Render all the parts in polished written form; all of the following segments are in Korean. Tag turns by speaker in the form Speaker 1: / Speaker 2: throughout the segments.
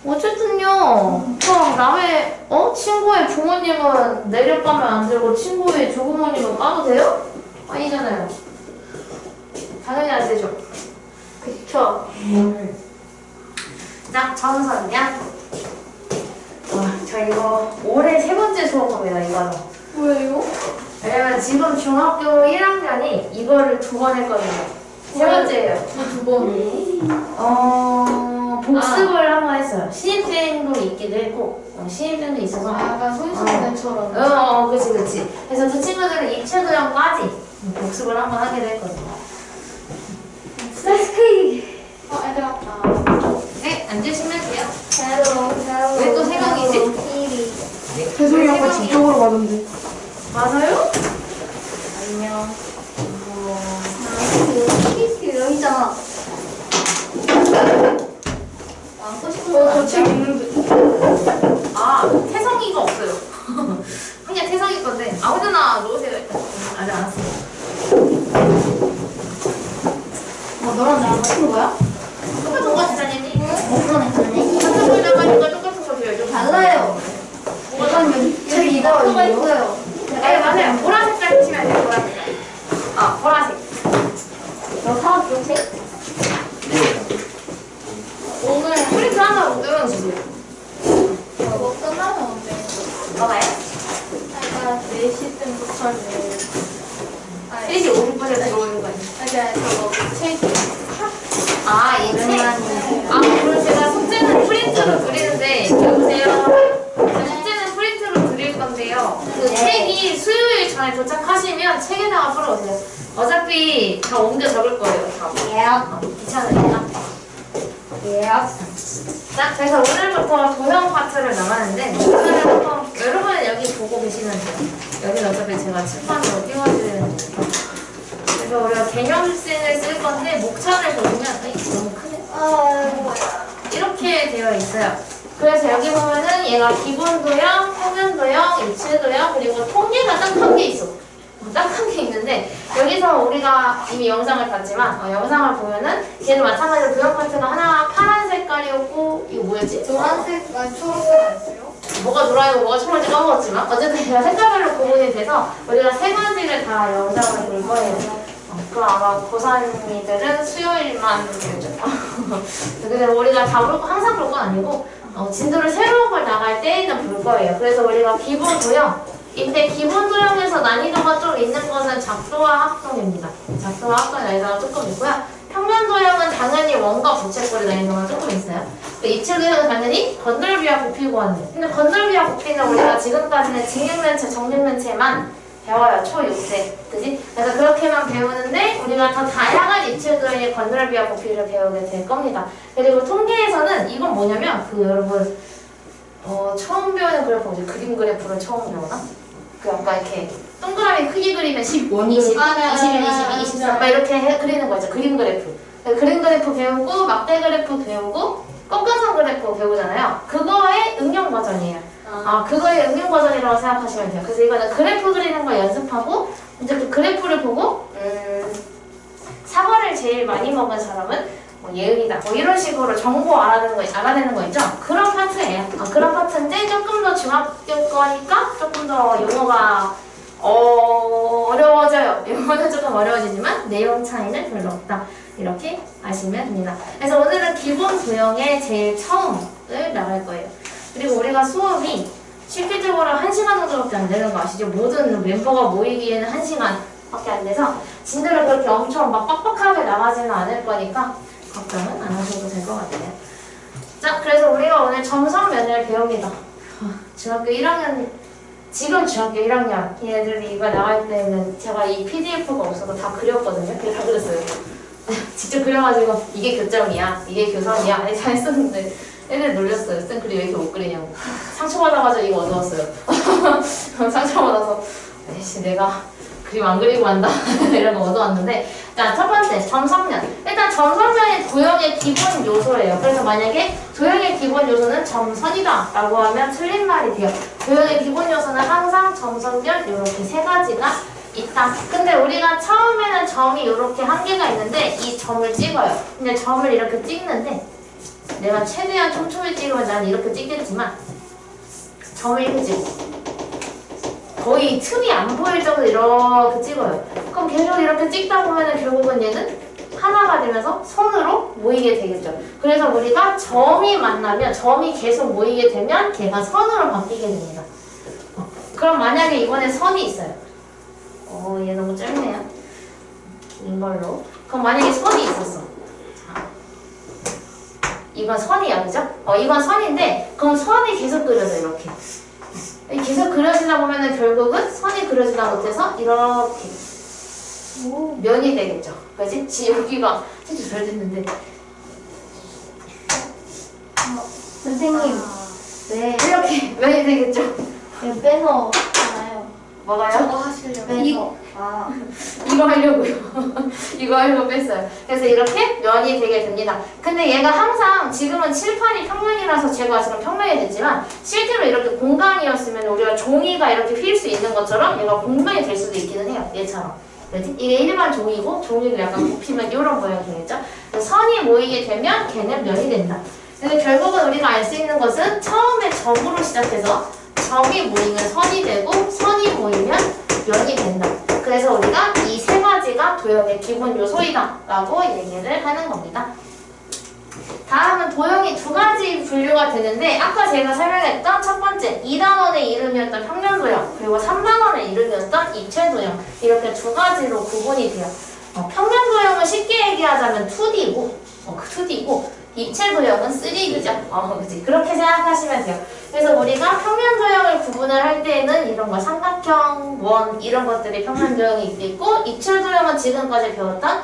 Speaker 1: 어쨌든요. 그럼 남의 친구의 부모님은 내려가면 안 되고 친구의 조부모님은 까도 돼요? 아니잖아요. 당연히 안 되죠. 그쵸? 자, 점선량. 저 이거 올해 3번째 수업입니다, 이거는.
Speaker 2: 왜요?
Speaker 1: 왜냐면 지금 중학교 1학년이 이거를 2번 했거든요. 3번째예요.
Speaker 2: 두 번.
Speaker 1: 복습을 한번 했어요. 신입생도 있기도 했고, 신입생도 있어서.
Speaker 2: 약간 손수건처럼.
Speaker 1: 그치. 그래서 그 친구들은 입체도형까지 복습을 한번 하기도 했거든요. 스타스크이!
Speaker 2: 애들 왔다.
Speaker 1: 네, 앉으시면 돼요.
Speaker 2: 새로.
Speaker 1: 왜 또 생각이지?
Speaker 3: 배송이 아까 저쪽으로 가던데.
Speaker 1: 맞아요?
Speaker 2: 안녕. 여기 있잖아. 안고 싶은 거
Speaker 3: 저 책 있는데.
Speaker 1: 태성이가 없어요. 그냥 태성이 건데 아무데나 놓으세요. 일단. 아직 안 왔어요.
Speaker 2: 너랑 나랑 같은 거야?
Speaker 1: 똑같은 거 기자님이?
Speaker 2: 그러네.
Speaker 1: 같은 거 나가니까 똑같은 거 줘야죠.
Speaker 2: 달라요. 책 이다가 있어요.
Speaker 1: 네, 맞아요. 보라색깔 치면 돼요. 보라색. 보라색.
Speaker 2: 너 사왔어, 책?
Speaker 1: 오늘 프린트 하나 못 들어주세요.
Speaker 2: 그거 끝나면 언제?
Speaker 1: 뭐가요?
Speaker 2: 아까 4시쯤부터는.
Speaker 1: 3시 50분에 들어오는 거예요.
Speaker 2: 저거 책.
Speaker 1: 이 책. 그럼 제가 숙제는 프린트로 드리는데, 여보세요? 숙제는 프린트로 드릴 건데요. 그 책이 수요일 전에 도착하시면 책에다가 풀어오세요. 어차피 다 옮겨 적을 거예요. 다. 귀찮으니까. 자, 그래서 오늘부터 도형 파트를 나가는데, 오늘부터 여러분은 여기 보고 계시면 돼요. 여기는 어차피 제가 칠판으로 띄워드리는 거니까. 그래서 우리가 개념씬을 쓸 건데, 목차를 보시면, 너무 크네? 이렇게 되어 있어요. 그래서 여기 보면은 얘가 기본 도형, 평면 도형, 입체 도형, 그리고 통계가 딱 한 개 있어. 딱 한 개 있는데, 여기서 우리가 이미 영상을 봤지만, 영상을 보면은 얘도 마찬가지로 도형 파트가 하나 파란 색깔이었고, 이거 뭐였지?
Speaker 2: 노란색, 초록색 아니었어요?
Speaker 1: 뭐가 노란이고 뭐가 초록인지 까먹었지만, 어쨌든 얘가 색깔별로 구분이 돼서 우리가 3가지를 다 영상을 볼 거예요. 그럼 아마 고3이들은 수요일만 보죠. 근데 우리가 다 볼 거, 항상 볼 건 아니고, 진도를 새로운 걸 나갈 때는 볼 거예요. 그래서 우리가 기본 도형, 이때 기본 도형에서 난이도가 좀 있는 것은 작도와 합동입니다. 작도와 합동의 난이도가 조금 있고요. 평면 도형은 당연히 원과 부채꼴의 난이도가 조금 있어요. 입체 도형은 당연히 건널비와 부피구하는. 근데 건널비와 부피는 우리가 지금까지는 직육면체, 정육면체만 배워요. 초6세. 그지? 그래서 그렇게만 배우는데 우리가 더 다양한 입체 도형의 건널비와 부피를 배우게 될 겁니다. 그리고 통계에서는 이건 뭐냐면 여러분 처음 배우는 그래프 뭐지? 그림 그래프를 처음 배우나? 약간 이렇게 동그라미 크기 그리면 10, 20, 21, 22, 23 막 이렇게 그리는 거 있죠. 그림 그래프. 그림 그래프 배우고 막대 그래프 배우고 꺾은선 그래프 배우잖아요. 그거의 응용 버전이에요. 그거의 응용 버전이라고 생각하시면 돼요. 그래서 이거는 그래프 그리는 거 연습하고 이제 그 그래프를 보고 사과를 제일 많이 먹은 사람은 예은이다. 이런 식으로 정보 알아내는 거 있죠? 그런 파트예요. 그런 파트인데 조금 더 중학교 거니까 조금 더 용어가 어려워져요. 용어는 조금 어려워지지만 내용 차이는 별로 없다. 이렇게 아시면 됩니다. 그래서 오늘은 기본 도형의 제일 처음을 나갈 거예요. 그리고 우리가 수업이 실질적으로 1시간 정도밖에 안 되는 거 아시죠? 모든 멤버가 모이기에는 1시간밖에 안 돼서 진도를 그렇게 엄청 막 빡빡하게 나가지는 않을 거니까 걱정은 안 하셔도 될 것 같아요. 자, 그래서 우리가 오늘 점선면을 배웁니다. 중학교 1학년, 지금 중학교 1학년 얘네들이 이거 나갈 때는 제가 이 PDF가 없어서 다 그렸거든요. 그게 다 그렸어요. 직접 그려가지고 이게 교점이야, 이게 교선이야 다 했었는데 애들 놀렸어요. 쌤 그림 왜 이렇게 못 그리냐고. 상처받아가지고 이거 얻어왔어요. 상처받아서 에이씨 내가 그림 안 그리고 한다 이런 거 얻어왔는데, 자, 첫 번째 점선면. 일단 점선면이 도형의 기본 요소예요. 그래서 만약에 도형의 기본 요소는 점선이다 라고 하면 틀린 말이 돼요. 도형의 기본 요소는 항상 점선면 이렇게 3가지가 있다. 근데 우리가 처음에는 점이 이렇게 한 개가 있는데 이 점을 찍어요. 근데 점을 이렇게 찍는데 내가 최대한 촘촘히 찍으면 난 이렇게 찍겠지만 점을 이렇게 찍어. 거의 틈이 안 보일 정도로 이렇게 찍어요. 그럼 계속 이렇게 찍다 보면 결국은 얘는 하나가 되면서 선으로 모이게 되겠죠. 그래서 우리가 점이 만나면, 점이 계속 모이게 되면 걔가 선으로 바뀌게 됩니다. 그럼 만약에 이번에 선이 있어요. 얘 너무 짧네요. 이걸로. 그럼 만약에 선이 있었어. 자, 이건 선이야, 그죠? 이건 선인데, 그럼 선이 계속 그려져, 이렇게. 계속 그려지다 보면은 결국은 선이 그려지다 못해서 이렇게 면이 되겠죠. 그지? 여기가 진짜 잘 됐는데.
Speaker 2: 선생님,
Speaker 1: 네, 이렇게 면이 되겠죠.
Speaker 2: 이거 빼놓잖아요.
Speaker 1: 뭐가요?
Speaker 2: 저거 하시려고.
Speaker 1: 이거 하려고요. 이거 하려고 뺐어요. 그래서 이렇게 면이 되게 됩니다. 근데 얘가 항상 지금은 칠판이 평면이라서 제가 지금 평면이 됐지만 실제로 이렇게 공간이었으면 우리가 종이가 이렇게 휘일 수 있는 것처럼 얘가 공면이 될 수도 있기는 해요. 얘처럼. 그렇지? 이게 일반 종이고 종이를 약간 굽히면 이런 모양이 되겠죠? 선이 모이게 되면 걔는 면이 된다. 그래서 결국은 우리가 알 수 있는 것은 처음에 점으로 시작해서 점이 모이면 선이 되고 선이 모이면 면이 된다. 그래서 우리가 이 세 가지가 도형의 기본 요소이다 라고 얘기를 하는 겁니다. 다음은 도형이 두 가지 분류가 되는데 아까 제가 설명했던 첫 번째 2단원의 이름이었던 평면도형 그리고 3단원의 이름이었던 입체도형 이렇게 두 가지로 구분이 돼요. 평면도형은 쉽게 얘기하자면 2D고 2D고 입체도형은 3D죠. 그치? 그렇게 생각하시면 돼요. 그래서 우리가 평면도형을 구분을 할 때에는 이런 거 삼각형, 원 이런 것들이 평면도형이 있고 입체도형은 지금까지 배웠던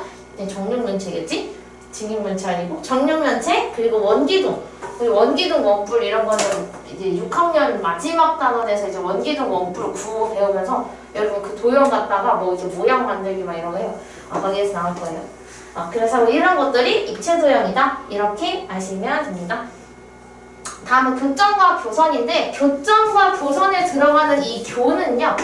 Speaker 1: 정육면체겠지? 직육면체 아니고 정육면체 그리고 원기둥 그리고 원기둥 원뿔 이런 거는 이제 6학년 마지막 단원에서 이제 원기둥 원뿔 구호 배우면서 여러분 그 도형 갖다가 뭐 이제 모양 만들기 막 이런 거 해요. 거기에서 나올 거예요. 그래서 뭐 이런 것들이 입체도형이다 이렇게 아시면 됩니다. 다음은 교점과 교선인데 교점과 교선에 들어가는 이 교는요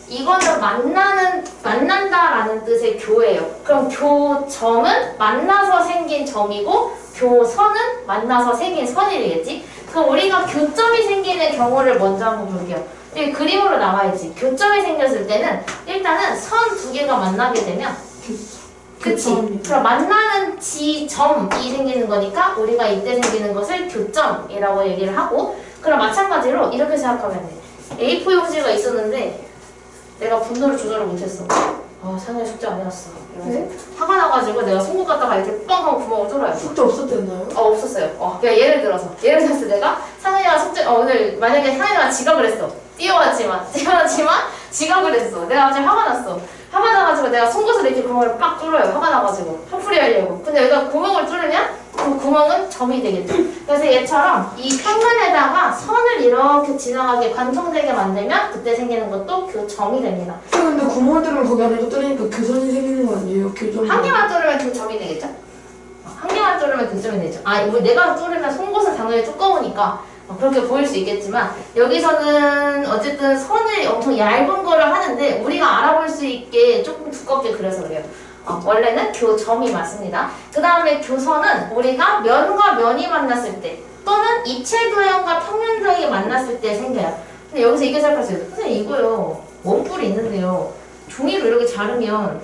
Speaker 1: 이거는 만난다라는 뜻의 교예요. 그럼 교점은 만나서 생긴 점이고 교선은 만나서 생긴 선이 되겠지? 그럼 우리가 교점이 생기는 경우를 먼저 한번 볼게요. 여기 그림으로 나와야지. 교점이 생겼을 때는 일단은 선 두 개가 만나게 되면 그치? 그럼 만나는 지점이 생기는 거니까 우리가 이때 생기는 것을 교점이라고 얘기를 하고 그럼 마찬가지로 이렇게 생각하면 돼. A4 용지가 있었는데 내가 분노를 조절을 못했어. 상현이 숙제 안 해왔어.
Speaker 3: 네?
Speaker 1: 화가 나가지고 내가 송곳 갖다가 이렇게 뻥 하고 구멍을 뚫어요.
Speaker 3: 숙제 없었댔나요?
Speaker 1: 없었어요. 그냥 예를 들어서 내가 상현이가 숙제 오늘 만약에 상현이가 지각을 했어. 뛰어왔지만 지각을 했어. 내가 갑자기 화가 났어. 화가 나가지고 내가 송곳을 이렇게 구멍을 빡 뚫어요. 화가 나가지고 화풀이 하려고. 근데 여기가 구멍을 뚫으면 그 구멍은 점이 되겠죠. 그래서 얘처럼 이 평면에다가 선을 이렇게 지나가게 관통되게 만들면 그때 생기는 것도 교점이 됩니다.
Speaker 3: 근데 구멍을 뚫으면 거기 안에서 뚫으니까 교선이 생기는 거 아니에요? 교점.
Speaker 1: 한 개만 뚫으면 교점이 되겠죠? 한 개만 뚫으면 교점이 되죠. 내가 뚫으면 송곳은 당연히 두꺼우니까 그렇게 보일 수 있겠지만 여기서는 어쨌든 선을 엄청 얇은 거를 하는데 우리가 알아볼 수 있게 조금 두껍게 그려서 그래요. 원래는 교점이 맞습니다. 그 다음에 교선은 우리가 면과 면이 만났을 때 또는 입체도형과 평면도형이 만났을 때 생겨요. 근데 여기서 이게 생각하세요. 선생님 이거요. 원뿔이 있는데요. 종이로 이렇게 자르면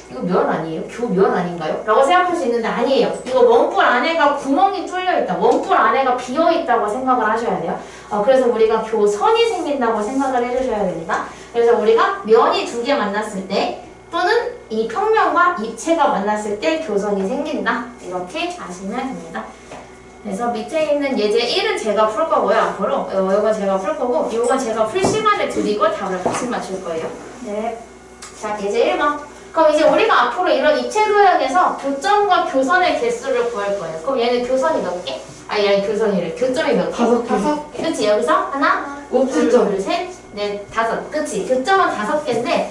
Speaker 1: 이거 면 아니에요? 교면 아닌가요? 라고 생각할 수 있는데 아니에요. 이거 원뿔 안에가 구멍이 뚫려있다. 원뿔 안에가 비어있다고 생각을 하셔야 돼요. 그래서 우리가 교선이 생긴다고 생각을 해주셔야 됩니다. 그래서 우리가 면이 두 개 만났을 때 또는 이 평면과 입체가 만났을 때 교선이 생긴다. 이렇게 아시면 됩니다. 그래서 밑에 있는 예제 1은 제가 풀 거고요. 앞으로 이건 제가 풀 거고 이건 제가 풀 시간을 드리고 답을 같이 맞출 거예요.
Speaker 2: 네.
Speaker 1: 자, 예제 1번. 그럼 이제 우리가 앞으로 이런 입체도형에서 교점과 교선의 개수를 구할 거예요. 그럼 얘는 교선이 몇 개? 아니 교선이래. 교점이 몇 개?
Speaker 3: 5개.
Speaker 1: 그치? 여기서 하나, 둘, 셋, 넷, 다섯. 그치? 교점은 5개인데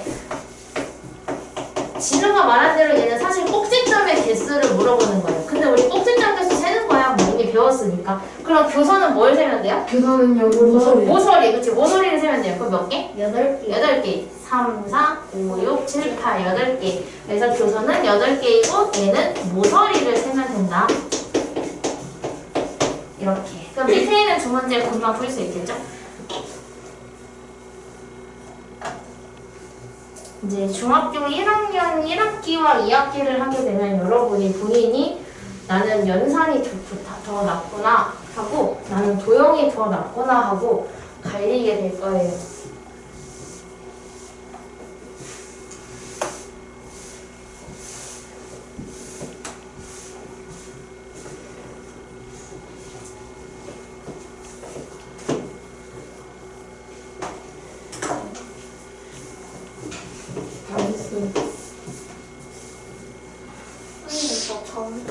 Speaker 1: 진우가 말한 대로 얘는 사실 꼭지점의 개수를 물어보는 거예요. 근데 우리 꼭지점 개수 세는 거야. 뭐 이미 배웠으니까. 그럼 교선은 뭘 세면 돼요?
Speaker 3: 교선은 여기 모서리.
Speaker 1: 모서리. 그치? 모서리를 세면 돼요. 그럼 몇 개?
Speaker 2: 8개.
Speaker 1: 8개. 3, 4, 5, 6, 7, 8, 8개. 그래서 교선은 8개이고 얘는 모서리를 세면 된다. 이렇게. 그럼 밑에 있는 두 문제 금방 풀 수 있겠죠? 이제 중학교 1학년 1학기와 2학기를 하게 되면 여러분이 본인이 나는 연산이 더 낫구나 하고 나는 도형이 더 낫구나 하고 갈리게 될 거예요.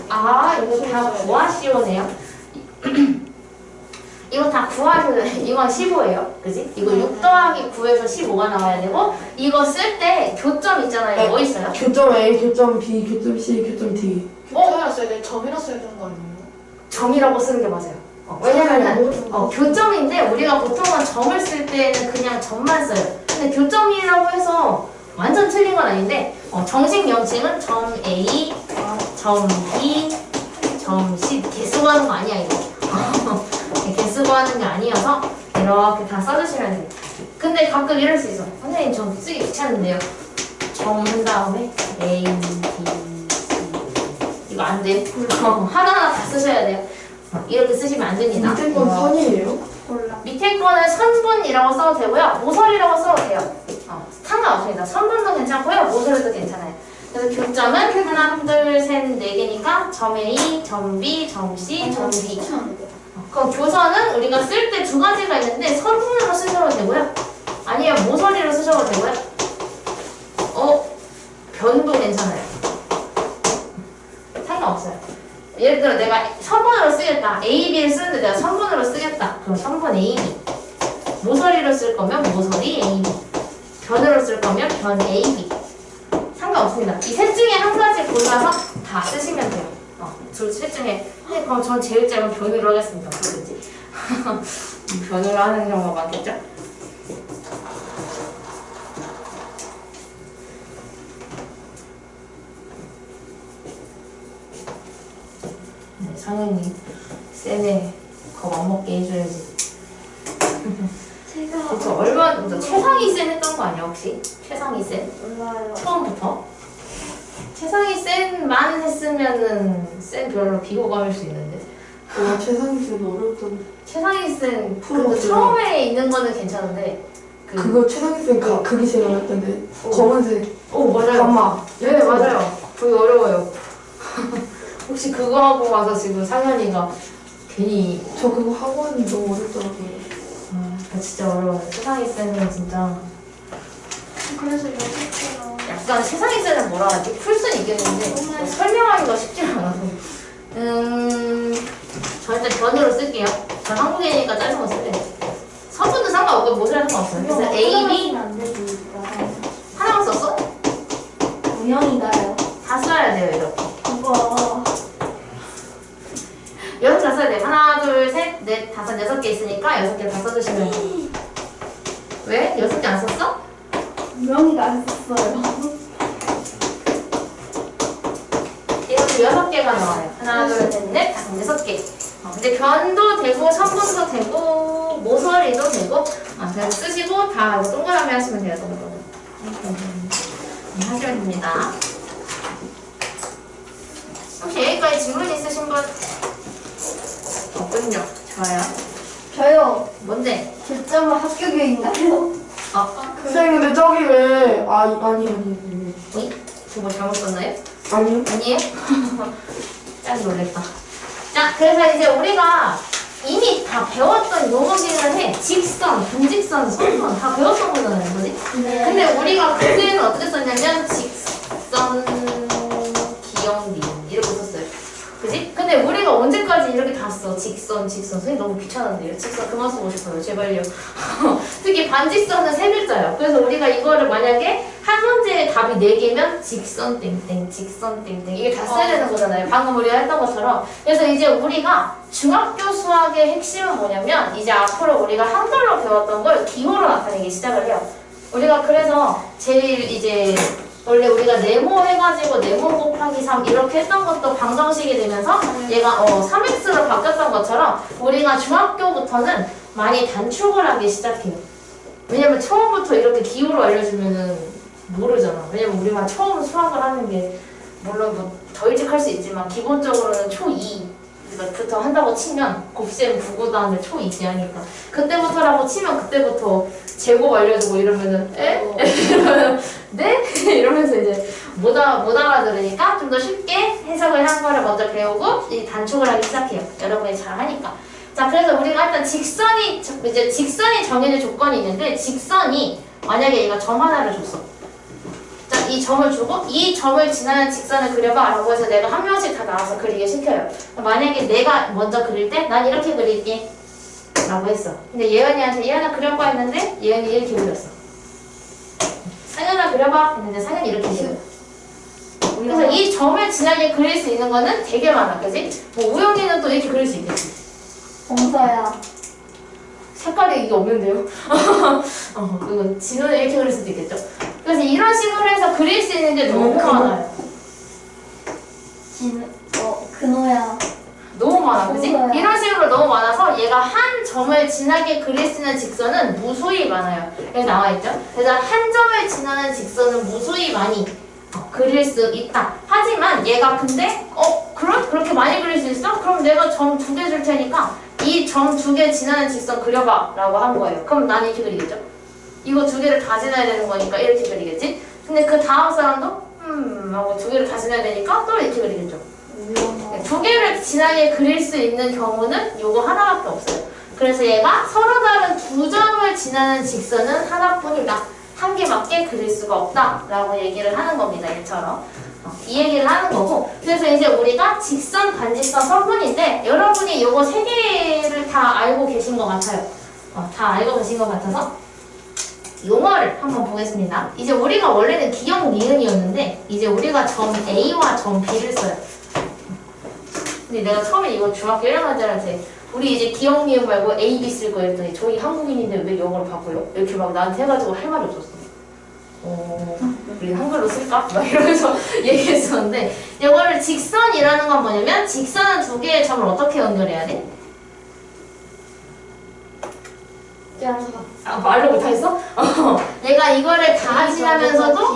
Speaker 1: 아, 이거 다 구하시오네요. 이거 다 구하시오네. 이건 15예요. 그지? 이거 6 더하기 9에서 15가 나와야 되고, 이거 쓸 때 교점 있잖아요. 뭐 있어요?
Speaker 3: 교점 A, 교점 B, 교점 C, 교점 D.
Speaker 4: 교점이라 써야 돼? 점이라 써야 되는 거 아니에요?
Speaker 1: 점이라고 쓰는 게 맞아요. 왜냐면은 교점인데 우리가 보통은 점을 쓸 때는 그냥 점만 써요. 근데 교점이라고 해서 완전 틀린 건 아닌데 정식 명칭은 점 A, 점 B, 점 C 개수고 하는 거 아니야 이거. 개수고 하는 게 아니어서 이렇게 다 써주시면 돼요. 근데 가끔 이럴 수 있어. 선생님 점 쓰기 귀찮은데요. 점 한 다음에 A, B, C 이거 안 돼. 하나하나 다 쓰셔야 돼요. 이렇게 쓰시면 안 됩니다.
Speaker 3: 밑에 건 선이에요?
Speaker 2: 몰라.
Speaker 1: 밑에 거는 선분이라고 써도 되고요. 모서리라고 써도 돼요. 상관없습니다. 선분도 괜찮고요. 모서리도 괜찮아요. 그래서 교점은 하나, 둘, 셋, 네 개니까 점 A, 점 B, 점 C, 점 D. 그럼 교선은 우리가 쓸 때 두 가지가 있는데 선분으로 쓰셔도 되고요. 아니면 모서리로 쓰셔도 되고요. 변도 괜찮아요. 상관없어요. 예를 들어 내가 선분으로 쓰겠다. A, B를 쓰는데 내가 선분으로 쓰겠다. 그럼 선분 A, B. 모서리로 쓸 거면 모서리 A, B. 변으로 쓸 거면 변 A, B. 상관없습니다. 이 셋 중에 한 가지 골라서 다 쓰시면 돼요. 둘 중에. 그럼 전 제일 짧은 변으로 하겠습니다. 그렇지? 변으로 하는 경우가 많겠죠? 당연히 쌤에 겁 안 먹게 해줘야지.
Speaker 2: 제가
Speaker 1: 그쵸? 얼마 최상위 쌤 했던 거 아니야 혹시? 최상위 쌤?
Speaker 2: 몰라요.
Speaker 1: 처음부터? 최상위 쌤만 했으면은 쌤 별로 비호감일 수 있는데
Speaker 3: 와, 최상위는 어렵던데.
Speaker 1: 최상위 쌤
Speaker 3: 프로
Speaker 1: 그 처음에 있는 거는 괜찮은데
Speaker 3: 그거 최상위쌤 그게 제일 어렵던데. 검은색.
Speaker 1: 맞아요.
Speaker 3: 감마.
Speaker 1: 네 맞아요. 그게 어려워요. 혹시 그거 하고 와서 지금 상현이가 괜히
Speaker 3: 저 그거 학원 너무 어렵더라고요.
Speaker 1: 진짜 어려워요. 최상위 쌤은 진짜
Speaker 2: 그래서 여섯
Speaker 1: 약간 최상위 쌤은 뭐라 하지? 풀 수는 있겠는데 설명하기가 쉽지 않아서 저 일단 변으로 쓸게요. 전 한국인이니까 짧은 거 쓸게요. 서분도 상관없고 모서리 상관없어요. 그래서 A, B
Speaker 2: 안 되니까.
Speaker 1: 하나만 썼어?
Speaker 2: 우영인가요?
Speaker 1: 다 써야 돼요 이렇게.
Speaker 2: 그거
Speaker 1: 여섯 개 써야 돼요. 하나, 둘, 셋, 넷, 다섯, 6개 있으니까 6개 다 써주시면 돼요. 왜? 6개 안 썼어?
Speaker 2: 우영이가 안 썼어요.
Speaker 1: 이렇게 6개가 나와요. 하나, 둘, 셋, 넷, 다섯, 6개. 근데 변도 되고 선분도 되고 모서리도 되고 그냥 쓰시고 다 이거 동그라미 하시면 돼요. 동그라미. 하시면 됩니다. 혹시 여기까지 질문 있으신 분? 없군요. 좋아요.
Speaker 2: 저요.
Speaker 1: 뭔데?
Speaker 2: 교점은 학교 교인가요?
Speaker 3: 선생님, 근데 저기 왜. 아니.
Speaker 1: 저거 잘못 썼나요?
Speaker 3: 아니요.
Speaker 1: 아니에요? 짱 놀랬다. 자, 그래서 이제 우리가 이미 다 배웠던 용어기는 해. 직선, 분직선, 선분 다 배웠던 거잖아요, 그지?
Speaker 2: 네.
Speaker 1: 근데 우리가 그때는 어떻게 썼냐면 직선, 기역, 림 이렇게 썼어요. 그지? 근데 우리가 언제까지 이렇게 다 써? 직선. 선생님 너무 귀찮은데요. 직선 그만 쓰고 싶어요. 제발요. 특히 반직선은 3글자예요. 그래서 우리가 이거를 만약에 한 문제에 답이 4개면 직선 땡땡, 직선 땡땡 이게 다 써야 되는 거잖아요. 방금 우리가 했던 것처럼. 그래서 이제 우리가 중학교 수학의 핵심은 뭐냐면 이제 앞으로 우리가 한글로 배웠던 걸 기호로 나타내기 시작을 해요. 우리가 그래서 제일 이제 원래 우리가 네모 해가지고 네모 곱하기 3 이렇게 했던 것도 방정식이 되면서 얘가 3x로 바뀌었던 것처럼 우리가 중학교부터는 많이 단축을 하기 시작해요. 왜냐면 처음부터 이렇게 기호로 알려주면은 모르잖아. 왜냐면 우리가 처음 수학을 하는 게 물론 뭐 더 일찍 할 수 있지만 기본적으로는 초2부터 한다고 치면 곱셈 9구다음에 초2지 하니까 그때부터라고 치면 그때부터 제곱 알려주고 이러면은 에? 이러면 네? 이러면서 이제 못 알아들으니까 좀 더 쉽게 해석을 한 거를 먼저 배우고 이 단축을 하기 시작해요. 여러분이 잘 하니까. 자, 그래서 우리가 일단 직선이 정해진 조건이 있는데 직선이 만약에 얘가 점 하나를 줬어. 자, 이 점을 주고 이 점을 지나는 직선을 그려봐 라고 해서 내가 한 명씩 다 나와서 그리게 시켜요. 만약에 내가 먼저 그릴 때 난 이렇게 그릴게 라고 했어. 근데 예은이한테 예은아 그려봐 했는데 예은이 이렇게 그렸어. 상현아 그려봐 했는데 상현이 이렇게 그렸어. 그래서 이 점을 지나게 그릴 수 있는 거는 되게 많아. 그지? 뭐 우영이는 또 이렇게 그릴 수 있겠지.
Speaker 2: 봉서야.
Speaker 1: 색깔이 이게 없는데요? 그리고 진호는 이렇게 그릴 수도 있겠죠? 그래서 이런 식으로 해서 그릴 수 있는 게 너무 많아요.
Speaker 2: 근호야.
Speaker 1: 너무 많아, 그지?
Speaker 2: 맞아요.
Speaker 1: 이런 식으로 너무 많아서 얘가 한 점을 지나게 그릴 수 있는 직선은 무수히 많아요. 여기 나와있죠? 그래서 한 점을 지나는 직선은 무수히 많이 그릴 수 있다. 하지만 얘가 근데 그렇게 많이 그릴 수 있어? 그럼 내가 점 2개 줄 테니까 이 점 2개 지나는 직선 그려봐 라고 한 거예요. 그럼 난 이렇게 그리겠죠? 이거 2개를 다 지나야 되는 거니까 이렇게 그리겠지? 근데 그 다음 사람도 하고 2개를 다 지나야 되니까 또 이렇게 그리겠죠? 2개를 지나게 그릴 수 있는 경우는 요거 하나밖에 없어요. 그래서 얘가 서로 다른 2점을 지나는 직선은 하나뿐이다. 한 개밖에 그릴 수가 없다 라고 얘기를 하는 겁니다. 얘처럼 이 얘기를 하는 거고, 그래서 이제 우리가 직선, 반직선, 서분인데 여러분이 요거 3개를 다 알고 계신 것 같아요. 다 알고 계신 것 같아서 용어를 한번 보겠습니다. 이제 우리가 원래는 기역 니은이었는데 이제 우리가 점 A와 점 B를 써요. 근데 내가 처음에 이거 중학교 1학년들한테 우리 이제 기역 니은 말고 A, B 쓸 거예요 했더니 저희 한국인인데 왜 영어로 바꿔요? 이렇게 막 나한테 해가지고 할 말이 없었어. 우리 한글로 쓸까? 막 이러면서 얘기했었는데 이거를 직선이라는 건 뭐냐면 직선은 2개의 점을 어떻게 연결해야 돼? 말을 못하겠어? 내가 이거를 다 지나면서도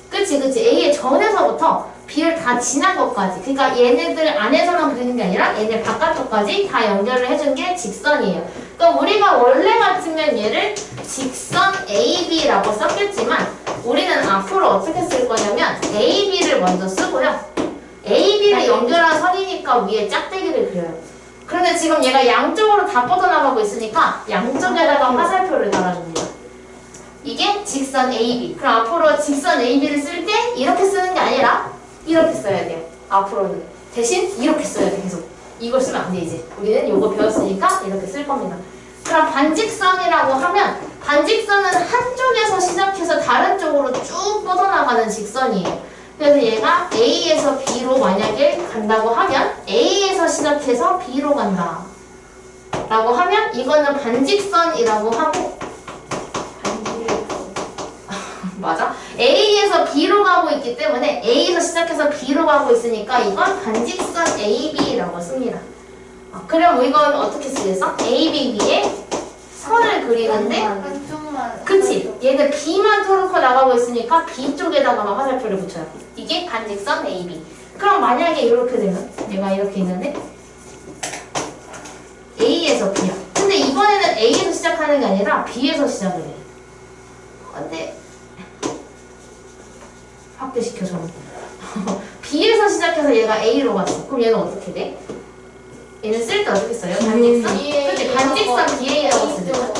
Speaker 1: 그치 A의 전에서부터 B를 다 지난 것까지, 그러니까 얘네들 안에서만 그리는 게 아니라 얘네 바깥쪽까지 다 연결을 해준 게 직선이에요. 그럼 우리가 원래 같으면 얘를 직선 AB라고 썼겠지만 우리는 앞으로 어떻게 쓸 거냐면 AB를 먼저 쓰고요. AB를 연결한 선이니까 위에 짝대기를 그려요. 그런데 지금 얘가 양쪽으로 다 뻗어나가고 있으니까 양쪽에다가 화살표를 달아줍니다. 이게 직선 AB. 그럼 앞으로 직선 AB를 쓸 때 이렇게 쓰는 게 아니라 이렇게 써야 돼요. 앞으로는. 대신 이렇게 써야 돼, 계속. 이걸 쓰면 안 돼, 이제. 우리는 이거 배웠으니까 이렇게 쓸 겁니다. 그럼 반직선이라고 하면 반직선은 한쪽에서 시작해서 다른 쪽으로 쭉 뻗어나가는 직선이에요. 그래서 얘가 A에서 B로 만약에 간다고 하면 A에서 시작해서 B로 간다 라고 하면 이거는 반직선이라고 하고 맞아? A에서 B로 가고 있기 때문에 A에서 시작해서 B로 가고 있으니까 이건 반직선 AB라고 씁니다. 그럼 이건 어떻게 쓰겠어? AB 위에 선을 그리는데
Speaker 2: 한쪽만.
Speaker 1: 그치? 얘는 B만 뚫고 나가고 있으니까 B 쪽에다가만 화살표를 붙여요. 이게 반직선 AB. 그럼 만약에 이렇게 되면 얘가 이렇게 있는데 A에서 B야. 근데 이번에는 A에서 시작하는 게 아니라 B에서 시작을 해. 근데 확대시켜 저는. B에서 시작해서 얘가 A로 갔어. 그럼 얘는 어떻게 돼? 얘는 쓸 때 어떻게 써요? 반직선? 그치? 반직선 BA라고 쓰죠.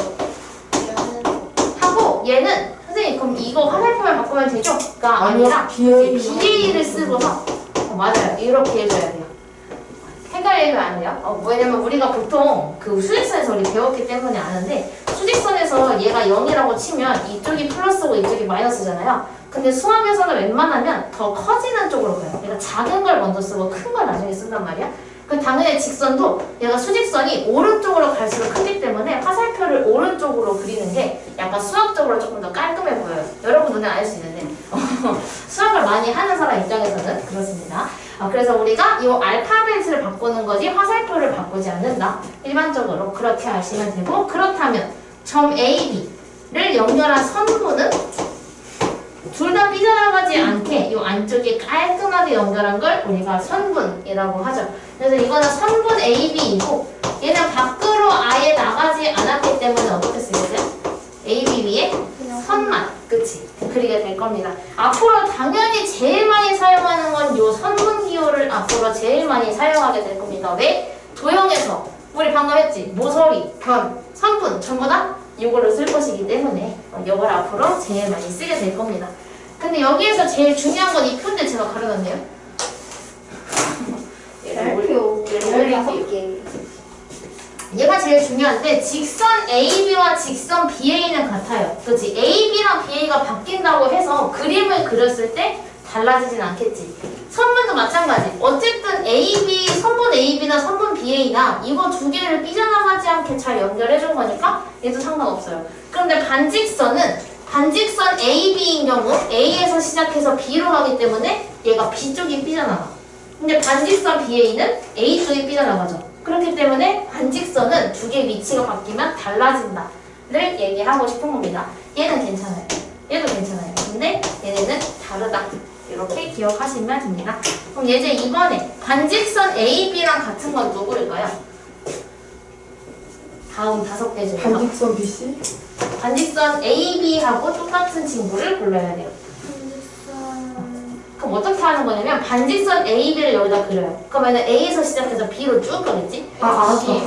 Speaker 1: 하고 얘는 선생님 그럼 이거 화살표만 바꾸면 되죠? 가 아니라 BA를 쓰고서 맞아요. 이렇게 해줘야 돼요. 헷갈리면 안 돼요. 왜냐면 우리가 보통 그 수직선에서 우리 배웠기 때문에 아는데 수직선에서 얘가 0이라고 치면 이쪽이 플러스고 이쪽이 마이너스잖아요. 근데 수학에서는 웬만하면 더 커지는 쪽으로 가요. 그러니까 작은 걸 먼저 쓰고 큰 걸 나중에 쓴단 말이야. 그 당연히 직선도 얘가 수직선이 오른쪽으로 갈수록 크기 때문에 화살표를 오른쪽으로 그리는 게 약간 수학적으로 조금 더 깔끔해 보여요. 여러분 눈에 알 수 있는데 수학을 많이 하는 사람 입장에서는 그렇습니다. 그래서 우리가 이 알파벳을 바꾸는 거지 화살표를 바꾸지 않는다. 일반적으로 그렇게 아시면 되고, 그렇다면 점 AB를 연결한 선분은 둘 다 삐져나가지 않게 이 안쪽에 깔끔하게 연결한 걸 우리가 선분이라고 하죠. 그래서 이거는 선분 AB이고, 얘는 밖으로 아예 나가지 않았기 때문에 어떻게 쓰겠어요? AB 위에 선만, 그치? 그리게 될 겁니다. 앞으로 당연히 제일 많이 사용하는 건 요 선분 기호를 앞으로 제일 많이 사용하게 될 겁니다. 왜? 도형에서 우리 방금 했지? 모서리, 변, 선분 전부 다 이걸로 쓸 것이기 때문에 이걸 앞으로 제일 많이 쓰게 될 겁니다. 근데 여기에서 제일 중요한 건 이 표인데 제가 가려놨네요.
Speaker 2: 별표 15개.
Speaker 1: 얘가 제일 중요한데 직선 AB와 직선 BA는 같아요. 그렇지? AB랑 BA가 바뀐다고 해서 그림을 그렸을 때 달라지진 않겠지. 선분도 마찬가지. 어쨌든 AB, 선분 AB나 선분 BA나 이거 두 개를 삐져나가지 않게 잘 연결해 준 거니까 얘도 상관없어요. 그런데 반직선 AB인 경우 A에서 시작해서 B로 가기 때문에 얘가 B 쪽이 삐져나가. 근데 반직선 BA는 A 쪽이 삐져나가죠. 그렇기 때문에 반직선은 두 개의 위치가 바뀌면 달라진다를 얘기하고 싶은 겁니다. 얘는 괜찮아요. 얘도 괜찮아요. 근데 얘네는 다르다. 이렇게 기억하시면 됩니다. 그럼 이제 이번에 반직선 AB랑 같은 건 누구일까요? 다음 5개 중에
Speaker 3: 반직선 BC?
Speaker 1: 반직선 AB하고 똑같은 친구를 불러야 돼요. 그럼 어떻게 하는 거냐면 반직선 AB를 여기다 그려요. 그러면 A에서 시작해서 B로 쭉 가겠지?
Speaker 3: 알았어.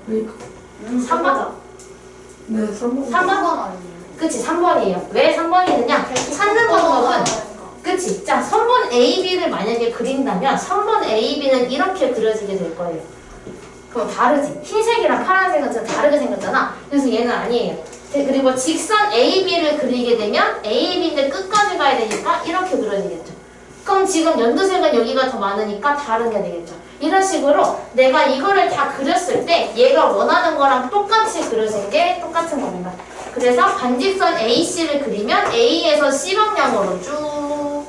Speaker 3: 그러니까.
Speaker 1: 3번?
Speaker 3: 네, 3번.
Speaker 1: 3번? 그치, 3번이에요. 왜 3번이느냐? 찾는 방법은 그치? 자, 선분 AB를 만약에 그린다면 선분 AB는 이렇게 그려지게 될 거예요. 그럼 다르지? 흰색이랑 파란색은 좀 다르게 생겼잖아. 그래서 얘는 아니에요. 그리고 직선 AB를 그리게 되면 AB인데 끝까지 가야 되니까 이렇게 그려지겠죠. 그럼 지금 연두색은 여기가 더 많으니까 다른 게 되겠죠. 이런 식으로 내가 이거를 다 그렸을 때 얘가 원하는 거랑 똑같이 그려진 게 똑같은 겁니다. 그래서 반직선 AC를 그리면 A에서 C 방향으로 쭉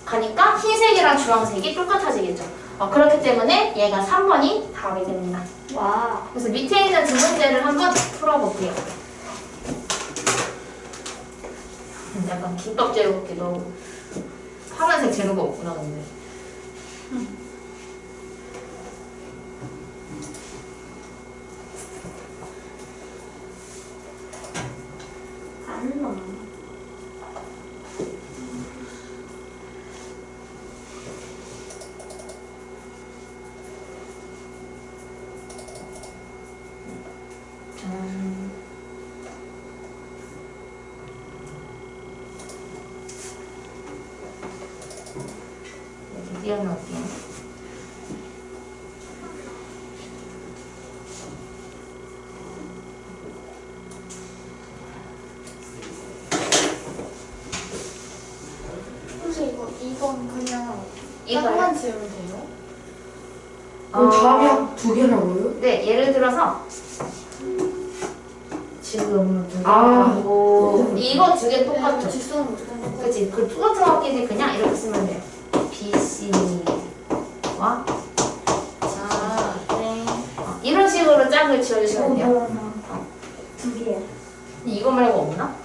Speaker 1: 가니까 흰색이랑 주황색이 똑같아지겠죠. 그렇기 때문에 얘가 3번이 답이 됩니다.
Speaker 2: 와.
Speaker 1: 그래서 밑에 있는 두 문제를 한번 풀어볼게요. 약간 김밥 재료 같기도 파란색 재료가 없구나 근데.
Speaker 2: 안 넣어.
Speaker 1: 이렇게 띄워놓을게요.
Speaker 4: 선생님 이건 그냥
Speaker 1: 이거요?
Speaker 4: 딱만 지으면 돼요?
Speaker 3: 그럼 답이 두 개라고요?
Speaker 1: 네, 예를 들어서 지금 두 개
Speaker 3: 아.
Speaker 1: 하고 이거 두 개 똑같죠?
Speaker 4: 직선은 무조건 똑같아요.
Speaker 1: 그치? 그 똑같은 학기지 그냥 이렇게 쓰면 돼요. BC와
Speaker 4: 아, 네.
Speaker 1: 이런 식으로 짝을 지어주시면 돼요.
Speaker 2: 두 개야.
Speaker 1: 이거 말고 없나?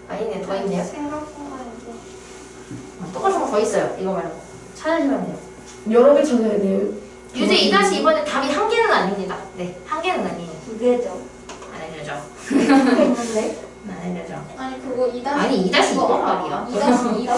Speaker 1: 아니네, 더 있네요.
Speaker 2: 생각보다 이제.
Speaker 1: 똑같은 거 더 있어요. 이거 말고 찾으시면 돼요.
Speaker 3: 여러 개 찾아야 돼요.
Speaker 1: 유제 2-2번에 답이 한 개는 아닙니다. 네, 한 개는 아니에요.
Speaker 2: 두 개죠.
Speaker 1: 안 알려줘.
Speaker 2: 있는데?
Speaker 1: 안 알려줘.
Speaker 4: 아니 그거 2-2
Speaker 1: 아니, 2-2번 말이야.
Speaker 4: 2-2번.
Speaker 3: 다.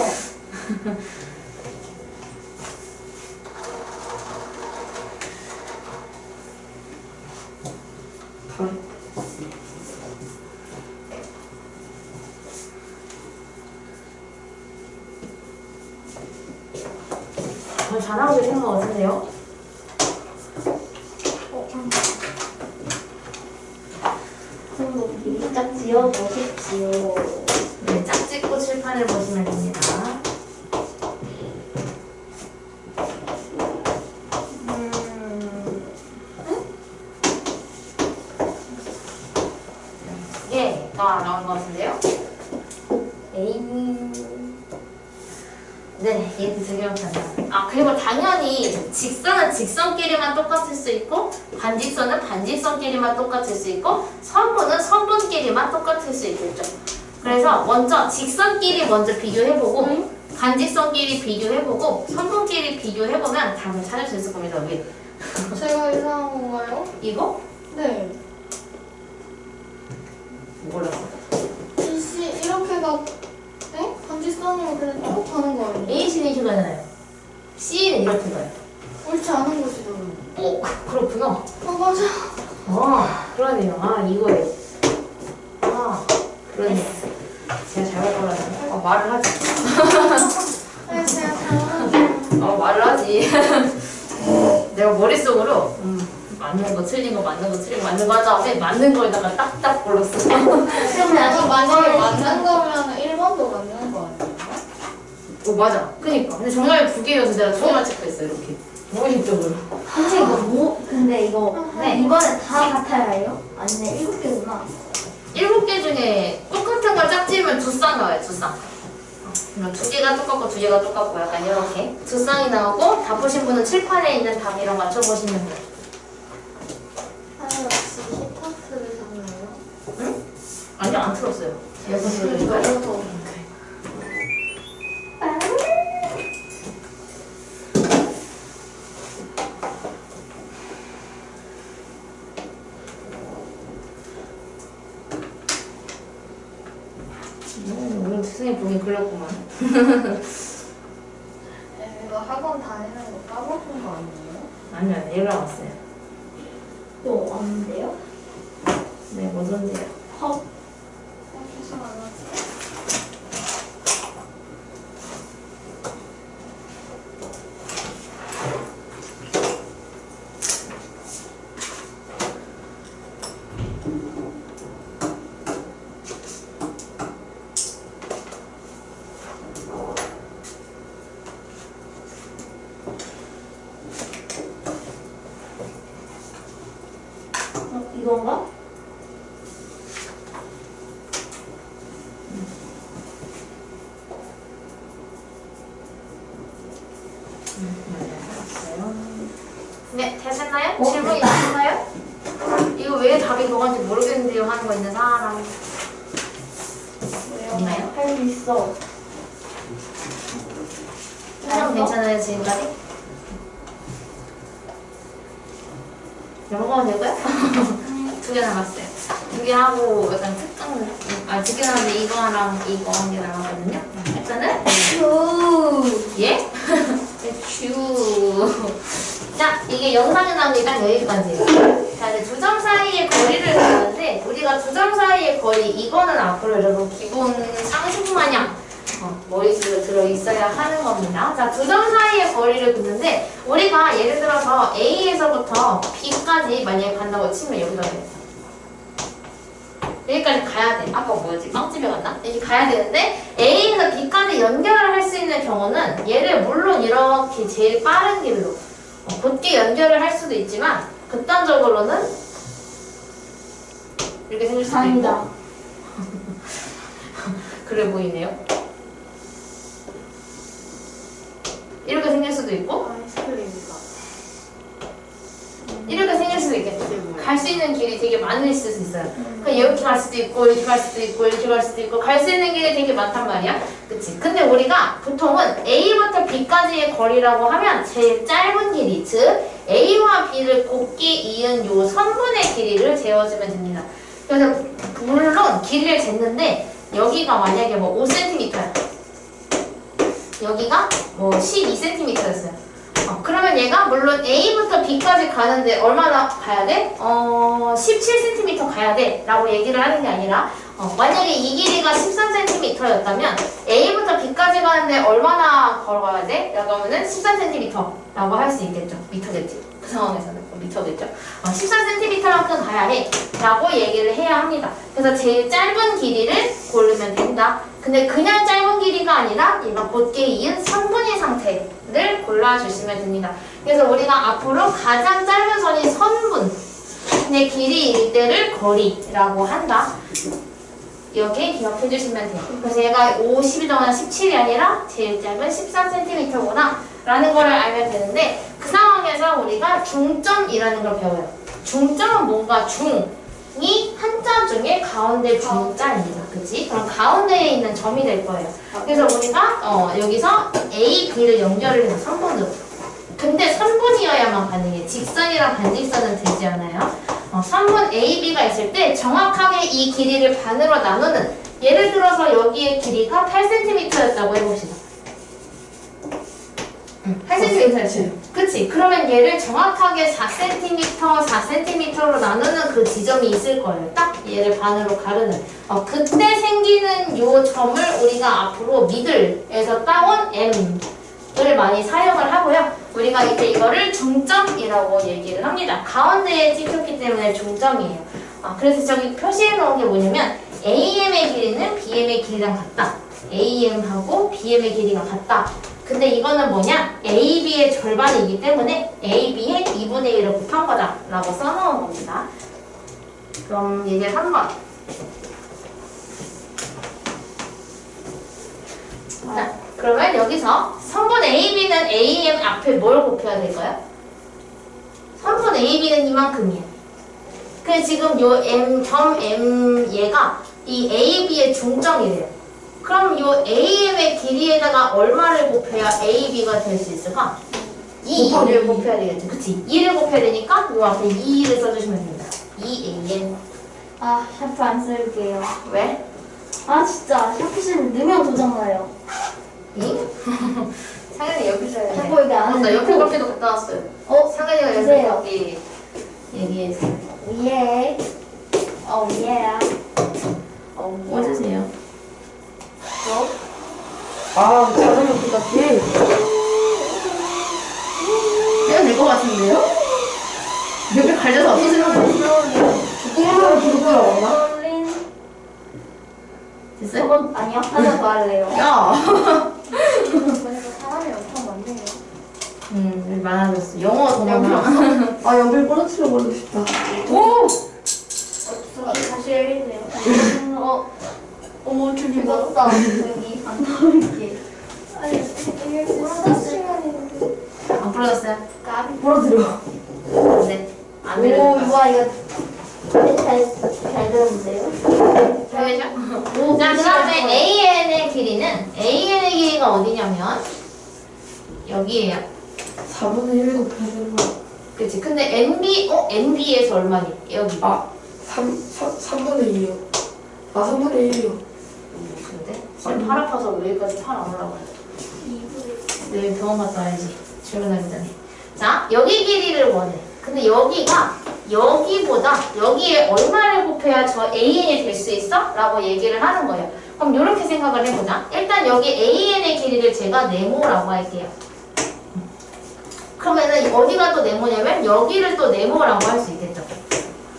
Speaker 1: 잘하고 계신 것 같은데요?
Speaker 2: 그럼 미리 딱 지어보겠지요.
Speaker 1: 네, 짝짓고 칠판을 보시면 됩니다. 다 나온 것 같은데요? 네, 얘도 두 개만 간다. 아, 그리고 당연히 직선은 직선끼리만 똑같을 수 있고 반직선은 반직선끼리만 똑같을 수 있고 선분은 선분끼리만 똑같을 수 있겠죠. 그래서 먼저 직선끼리 먼저 비교해보고 반직선끼리 비교해보고 선분끼리 비교해보면 답을 찾을 수 있을 겁니다. 왜?
Speaker 4: 제가 이상한 건가요?
Speaker 1: 이거?
Speaker 4: 네.
Speaker 1: 몰랐어.
Speaker 4: 이씨 이렇게가 네? 반지선으로 그냥 쭉 가는 거 아니에요?
Speaker 1: A씨는 이렇게 가잖아요. C는 이렇게 가요.
Speaker 4: 옳지 않은 것이잖아요.
Speaker 1: 오, 그렇구나.
Speaker 4: 맞아.
Speaker 1: 그러네요. 이거예요. 그러네요. 제가 잘못 골랐네. 말을 하지.
Speaker 4: 네, 제가 잘못했어요.
Speaker 1: 말을 하지. 내가 머릿속으로 맞는 거 틀린 거 맞는 거 틀린 거 맞는 거 한 다음에 맞는 거에다가 딱딱 골랐어.
Speaker 2: 그러면
Speaker 4: 그래서 만약에 맞는 거면 1번도 맞는 거 아니에요?
Speaker 1: 맞아. 그니까. 근데 정말 두 개여서 내가 두 개만 체크했어. 이렇게. 무의식적으로.
Speaker 2: 선생님 이거 근데 이거
Speaker 1: 네.
Speaker 2: 이번에 다 같아야 해요? 아니면 7개구나.
Speaker 1: 7개 중에 똑같은 걸 짝지으면 두 쌍 나와요. 두 쌍. 그럼 두 개가 똑같고 두 개가 똑같고 약간 이렇게 두 쌍이 나오고 다 보신 분은 칠판에 있는 답이랑 맞춰보시면 돼요.
Speaker 4: 하나 역시 히터스를 샀나요?
Speaker 1: 아니요, 안 틀었어요. 제가
Speaker 4: 이거
Speaker 1: 틀어드릴까요?
Speaker 4: 더
Speaker 1: 오늘 선생님 보기 글렀구만.
Speaker 4: 이거 학원 다니는 거 까먹은 거 아니에요?
Speaker 1: 아니요, 얘가 왔어요.
Speaker 2: 또 없는데요?
Speaker 1: 네, 뭐던데요.
Speaker 2: 헉.
Speaker 4: 계속 안 왔지?
Speaker 2: 이건가?
Speaker 1: 네, 되셨나요? 질문 있으신가요? 이거 왜 답이 그건지 모르겠는데요 하는 거 있는 사람 없나요?
Speaker 2: 할 수 있어.
Speaker 1: 사람 괜찮아요 지금까지? 넘어가면 되고요? 두 개 남았어요. 두 개 하고 약간 특강 두 개 남았는데 이거랑 이거 한 개 남았거든요. 일단은 예? 자, 이게 영상에 나오는 딱 여기까지예요. 자, 이제 두 점 사이의 거리를 구하는데 우리가 두 점 사이의 거리 이거는 앞으로 여러분 기본 상식 마냥 머릿속에 들어있어야 하는 겁니다. 자, 두 점 사이의 거리를 긋는데 우리가 예를 들어서 A에서부터 B까지 만약에 간다고 치면 여기다 돼. 여기까지 가야 돼. 아까 뭐였지? 빵집에 갔나? 여기 가야 되는데 A에서 B까지 연결을 할 수 있는 경우는 얘를 물론 이렇게 제일 빠른 길로 곧게 연결을 할 수도 있지만 극단적으로는 이렇게 생길 수도 있고
Speaker 2: 아니다.
Speaker 1: 그래 보이네요. 이렇게 생길 수도 있고
Speaker 4: 아이스크림이다.
Speaker 1: 이렇게 생길 수도 있겠죠.
Speaker 4: 이게 뭐야?
Speaker 1: 갈 수 있는 길이 되게 많을 수 있어요. 그러니까 이렇게 갈 수도 있고 이렇게 갈 수도 있고 이렇게 갈 수도 있고 갈 수 있는 길이 되게 많단 말이야. 그치? 근데 우리가 보통은 A부터 B까지의 거리라고 하면 제일 짧은 길이 즉 A와 B를 곱게 이은 요 선분의 길이를 재어주면 됩니다. 그래서 물론 길이를 쟀는데 여기가 만약에 뭐 5cm야. 여기가 뭐 12cm였어요. 그러면 얘가 물론 A부터 B까지 가는데 얼마나 가야 돼? 17cm 가야 돼 라고 얘기를 하는 게 아니라 만약에 이 길이가 13cm였다면 A부터 B까지 가는데 얼마나 걸어가야 돼? 라고 하면은 13cm 라고 할 수 있겠죠. 미터겠지. 그 상황에서는 미터겠죠. 13cm만큼 가야 해 라고 얘기를 해야 합니다. 그래서 제일 짧은 길이를 고르면 된다. 근데 그냥 짧은 길이가 아니라 얘가 곧게 이은 선분의 상태를 골라주시면 됩니다. 그래서 우리가 앞으로 가장 짧은 선이 선분의 길이일 때를 거리라고 한다. 여기 기억해 주시면 돼요. 그래서 얘가 52동안 17이 아니라 제일 짧은 13cm구나 라는 걸 알면 되는데 그 상황에서 우리가 중점이라는 걸 배워요. 중점은 뭔가 중이 한자 중에 가운데 중자입니다. 그치? 그럼 가운데에 있는 점이 될 거예요. 그래서 우리가 여기서 A, B를 연결을 해서 선분으로. 근데 선분이어야만 가능해. 직선이랑 반직선은 되지 않아요. 선분 A, B가 있을 때 정확하게 이 길이를 반으로 나누는 예를 들어서 여기의 길이가 8cm였다고 해봅시다. 8cm였지. 그치? 그러면 얘를 정확하게 4cm, 4cm로 나누는 그 지점이 있을 거예요. 딱 얘를 반으로 가르는. 그때 생기는 요 점을 우리가 앞으로 미들에서 따온 M을 많이 사용을 하고요. 우리가 이제 이거를 중점이라고 얘기를 합니다. 가운데에 찍혔기 때문에 중점이에요. 그래서 저기 표시해 놓은 게 뭐냐면 AM의 길이는 BM의 길이랑 같다. AM하고 BM의 길이가 같다. 근데 이거는 뭐냐? AB의 절반이기 때문에 AB의 2분의 1을 곱한 거다 라고 써놓은 겁니다. 그럼 이제 3번. 자, 그러면 여기서 선분 AB는 AM 앞에 뭘 곱해야 될까요? 선분 AB는 이만큼이에요. 그래서 지금 요 M, 점 M 얘가 이 AB의 중점이래요. 그럼 요 AM의 길이에다가 얼마를 곱해야 AB가 될 수 있을까? 2를 곱해야 되겠죠. 그치? 2를 곱해야 되니까 요 앞에 2를 써주시면 됩니다. 2AM.
Speaker 2: 아, 샤프 안 쓸게요.
Speaker 1: 왜?
Speaker 2: 아, 진짜. 샤프 쓰면 넣으면 도장나요.
Speaker 1: 응? 상현이 옆에 써야 돼.
Speaker 2: 샤프 이게 안
Speaker 1: 나
Speaker 2: 해요.
Speaker 1: 옆에 걷기도 갔다 왔어요. 상현이가 옆에
Speaker 2: 주세요.
Speaker 1: 걷기 얘기했어.
Speaker 2: 예. 예.
Speaker 1: 꽂으세요.
Speaker 3: 아, 자전거 부탁해.
Speaker 1: 해야 될 것 같은데요? 여기 갈려서 없어지는 거 아니야?
Speaker 3: 똥으로 부르고요, 엄마?
Speaker 1: 됐어요?
Speaker 2: 저건 아니요. 하나 더 할래요.
Speaker 1: 야!
Speaker 4: 사람이 엄청 많네요.
Speaker 1: 많아졌어. 영어 동영상.
Speaker 3: 아, 연필 부러뜨려 버리고 싶다.
Speaker 1: 오!
Speaker 2: 다시 해주세요.
Speaker 3: 어머, 저기 봐.
Speaker 2: 이것도 여기 안 나올게.
Speaker 4: 아니, 이게 보다 시간인데.
Speaker 1: 안 부러졌어요?
Speaker 3: 부러뜨려.
Speaker 1: 네. 안
Speaker 2: 오,
Speaker 1: 내려줄까?
Speaker 2: 와, 이거 잘 들었는데요?
Speaker 1: 잘 되죠? 자, 그 다음에 AN의 길이는, AN의 길이가 어디냐면, 여기에요.
Speaker 3: 4분의 1 곱해야 되는 거야.
Speaker 1: 그치? 근데 NB에서 얼마니? 여기.
Speaker 3: 아, 3분의 2요. 아, 3분의 1이요.
Speaker 1: 근데? 지금 팔 아파서 여기까지 팔 안 올라가요. 내일 병원 갔다 와야지. 출근하기 전에. 자, 여기 길이를 원해. 근데 여기가 여기보다 여기에 얼마를 곱해야 저 AN이 될 수 있어? 라고 얘기를 하는 거예요. 그럼 이렇게 생각을 해보자. 일단 여기 AN의 길이를 제가 네모라고 할게요. 그러면은 어디가 또 네모냐면 여기를 또 네모라고 할 수 있겠죠.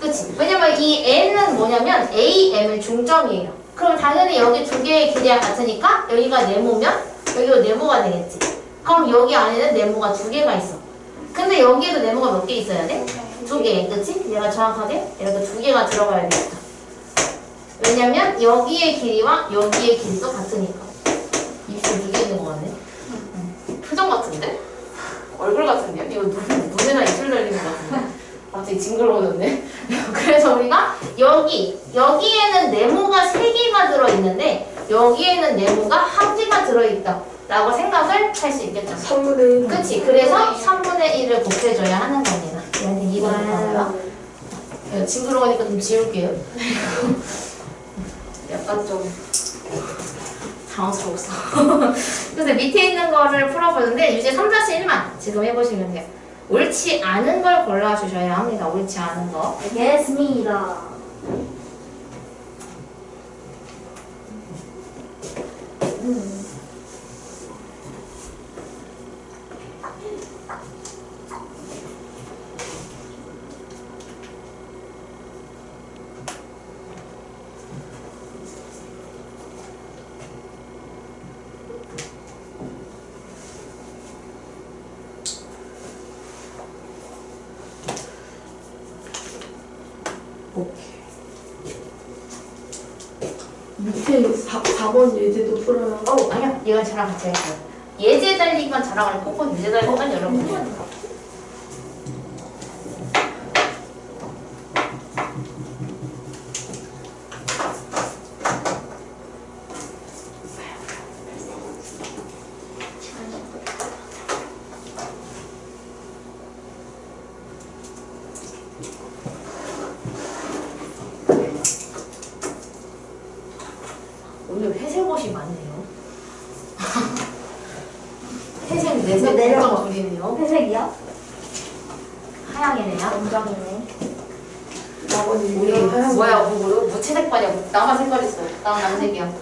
Speaker 1: 그치? 왜냐면 이 N은 뭐냐면 AM의 중점이에요. 그럼 당연히 여기 두 개의 길이가 같으니까 여기가 네모면 여기가 네모가 되겠지. 그럼 여기 안에는 네모가 두 개가 있어. 근데 여기에도 네모가 몇 개 있어야 돼? 두 개, 그치? 얘가 정확하게 이렇게 두 개가 들어가야 되겠다. 왜냐면 여기의 길이와 여기의 길이도 같으니까. 입술 두 개 있는 거 같네. 표정 같은데? 얼굴 같은데요? 이거 눈에나 입술 달리는 거 같은데? 갑자기 징그러워졌네. 그래서 우리가 여기에는 네모가 3개가 들어있는데 여기에는 네모가 1개가 들어있다 라고 생각을 할 수 있겠죠.
Speaker 3: 3분의 1.
Speaker 1: 그치? 그래서 3분의 1을 곱해줘야 하는 겁니다. 얘한테 2번 곱하고요. 징그러우니까 좀 지울게요. 약간 좀 당황스러웠어. 그래서 밑에 있는 거를 풀어보는데 유제 3-1만 지금 해보시면 돼요. 옳지 않은 걸 골라주셔야 합니다. 옳지 않은 거.
Speaker 2: 알겠습니다.
Speaker 3: 오케이. 선생님 4번 예제도 풀어요.
Speaker 1: 아니요. 이건 저랑 같이 했어요. 예제 달리기만 저랑 할 거고 유제 달리기만 여러분이 하는 거. 오늘 회색 옷이 많네요. 회색 내색 내려가 보이네요.
Speaker 2: 회색이요?
Speaker 1: 하양이네요.
Speaker 2: 원장이네.
Speaker 3: 나머지
Speaker 1: 우리
Speaker 3: 하얀
Speaker 1: 뭐야 우리 무채색 바지야. 나만 색깔 있어. 나는 남색이야.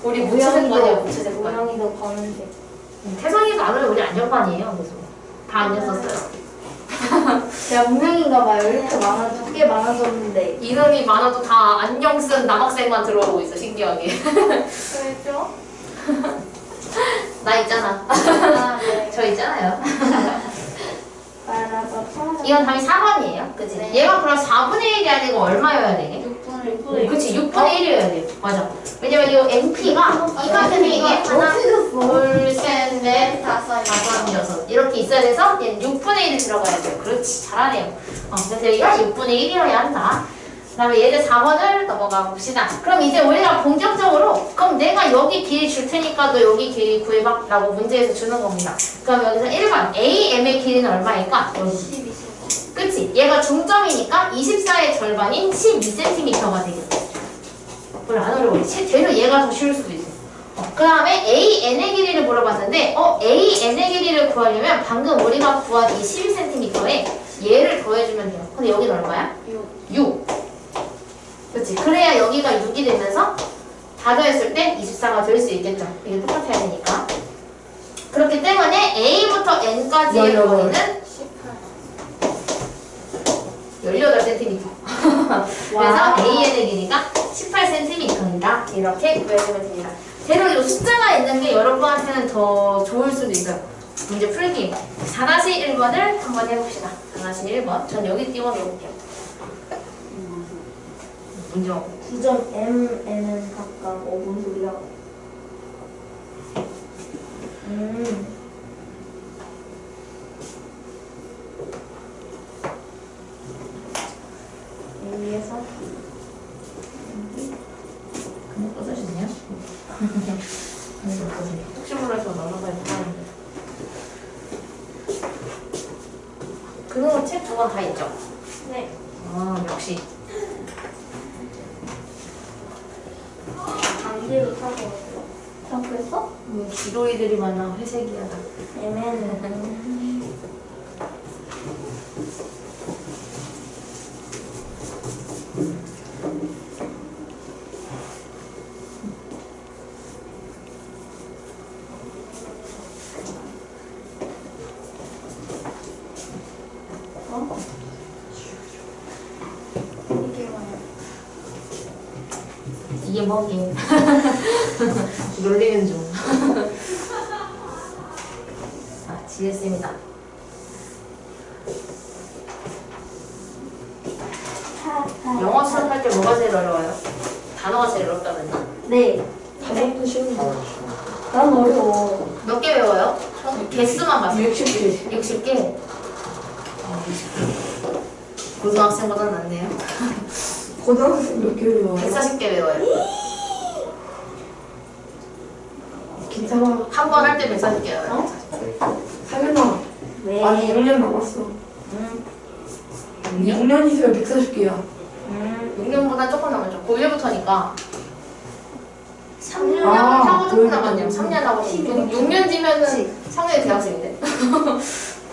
Speaker 1: 우리 무채색 바지야. 무채색 바지.
Speaker 2: 모양이도 검은색.
Speaker 1: 태성이가 안 오면 우리 안전반이에요. 그래서 다 안녕썼어요.
Speaker 2: 제가 분명인가 봐요. 이렇게 많아서 꽤 많아졌는데.
Speaker 1: 인원이 많아도 다 안경 쓴 남학생만 들어오고 있어. 신기하게.
Speaker 4: 왜죠?
Speaker 1: 나 있잖아.
Speaker 4: 아, 네.
Speaker 1: 저 있잖아요.
Speaker 2: 빠라바빠.
Speaker 1: 이건 답이 4번이에요. 그치?
Speaker 2: 네.
Speaker 1: 얘가 그럼 4분의 1이 아니고 얼마여야 되게?
Speaker 2: 6분의
Speaker 1: 그치, 6분의 1이어야 돼. 맞아. 왜냐면 이 MP가 이 같은 이게 하나, 둘, 셋, 넷,
Speaker 4: 다섯,
Speaker 1: 다섯, 여섯 이렇게 있어야 돼서 얘는 6분의 1이 들어가야 돼요. 그렇지, 잘하네요. 그래서 여기가 6분의 1이어야 한다. 그 다음에 예제 4번을 넘어가 봅시다. 그럼 이제 우리가 본격적으로 그럼 내가 여기 길이 줄 테니까 너 여기 길이 구해봐 라고 문제에서 주는 겁니다. 그럼 여기서 1번 AM의 길이는 얼마일까? 여기.
Speaker 4: 12cm.
Speaker 1: 그치? 얘가 중점이니까 24의 절반인 12cm가 되겠지. 별로 안 어려워. 되려 얘가 더 쉬울 수도 있어. 그 다음에 AN의 길이를 물어봤는데 AN의 길이를 구하려면 방금 우리가 구한 이 12cm에 얘를 더해주면 돼요. 근데 여기는 얼마야? 6. 그치? 그래야 여기가 6이 되면서 다 더했을 때 24가 될 수 있겠죠. 이게 똑같아야 되니까. 그렇기 때문에 A부터 N까지의 거리는 18cm. 그래서 AN의 길이가 18cm입니다. 이렇게 구해주면 됩니다. 대략 이 숫자가 있는 게 여러분한테는 더 좋을 수도 있어요. 문제 풀기. 4-1번을 한번 해봅시다. 4-1번. 전 여기 띄워놓을게요. 문제 없고.
Speaker 2: 9.mn은 각각 5분 소리야.
Speaker 1: 여기에서 그냥 꺼져지네요. 혹시 몰라서 넘어가야 하는데. 그거 책 두 권 다 있죠?
Speaker 2: 네.
Speaker 1: 역시.
Speaker 2: 강제로 사고 그랬어?
Speaker 1: 기도이들이 많아. 회색이야.
Speaker 2: mn은
Speaker 1: 이게 뭐긴. 놀리는 중. GS입니다. 영어 수업할 때 뭐가 제일 어려워요? 단어가 제일 어렵다면요?
Speaker 2: 네.
Speaker 3: 단어도 쉬운 거.
Speaker 2: 난 어려워.
Speaker 1: 몇 개 외워요? 개수만 봤어요.
Speaker 3: 60개.
Speaker 1: 60개? 60개. 고등학생보다 낫네요.
Speaker 3: 고등학생 몇 개를 와요?
Speaker 1: 140개 외워요.
Speaker 3: 괜찮아.
Speaker 1: 한 번 할 때 140개 외워요.
Speaker 3: 상현아.
Speaker 2: 왜?
Speaker 3: 아니 6년 남았어. 6년 있으면 140개야.
Speaker 1: 6년보다 조금 남았죠. 고1부터니까 3년
Speaker 3: 아,
Speaker 1: 하고 조금
Speaker 3: 그러니까.
Speaker 1: 남았네요. 3년 하고 6년 뒤면은 상현이 대학생인데.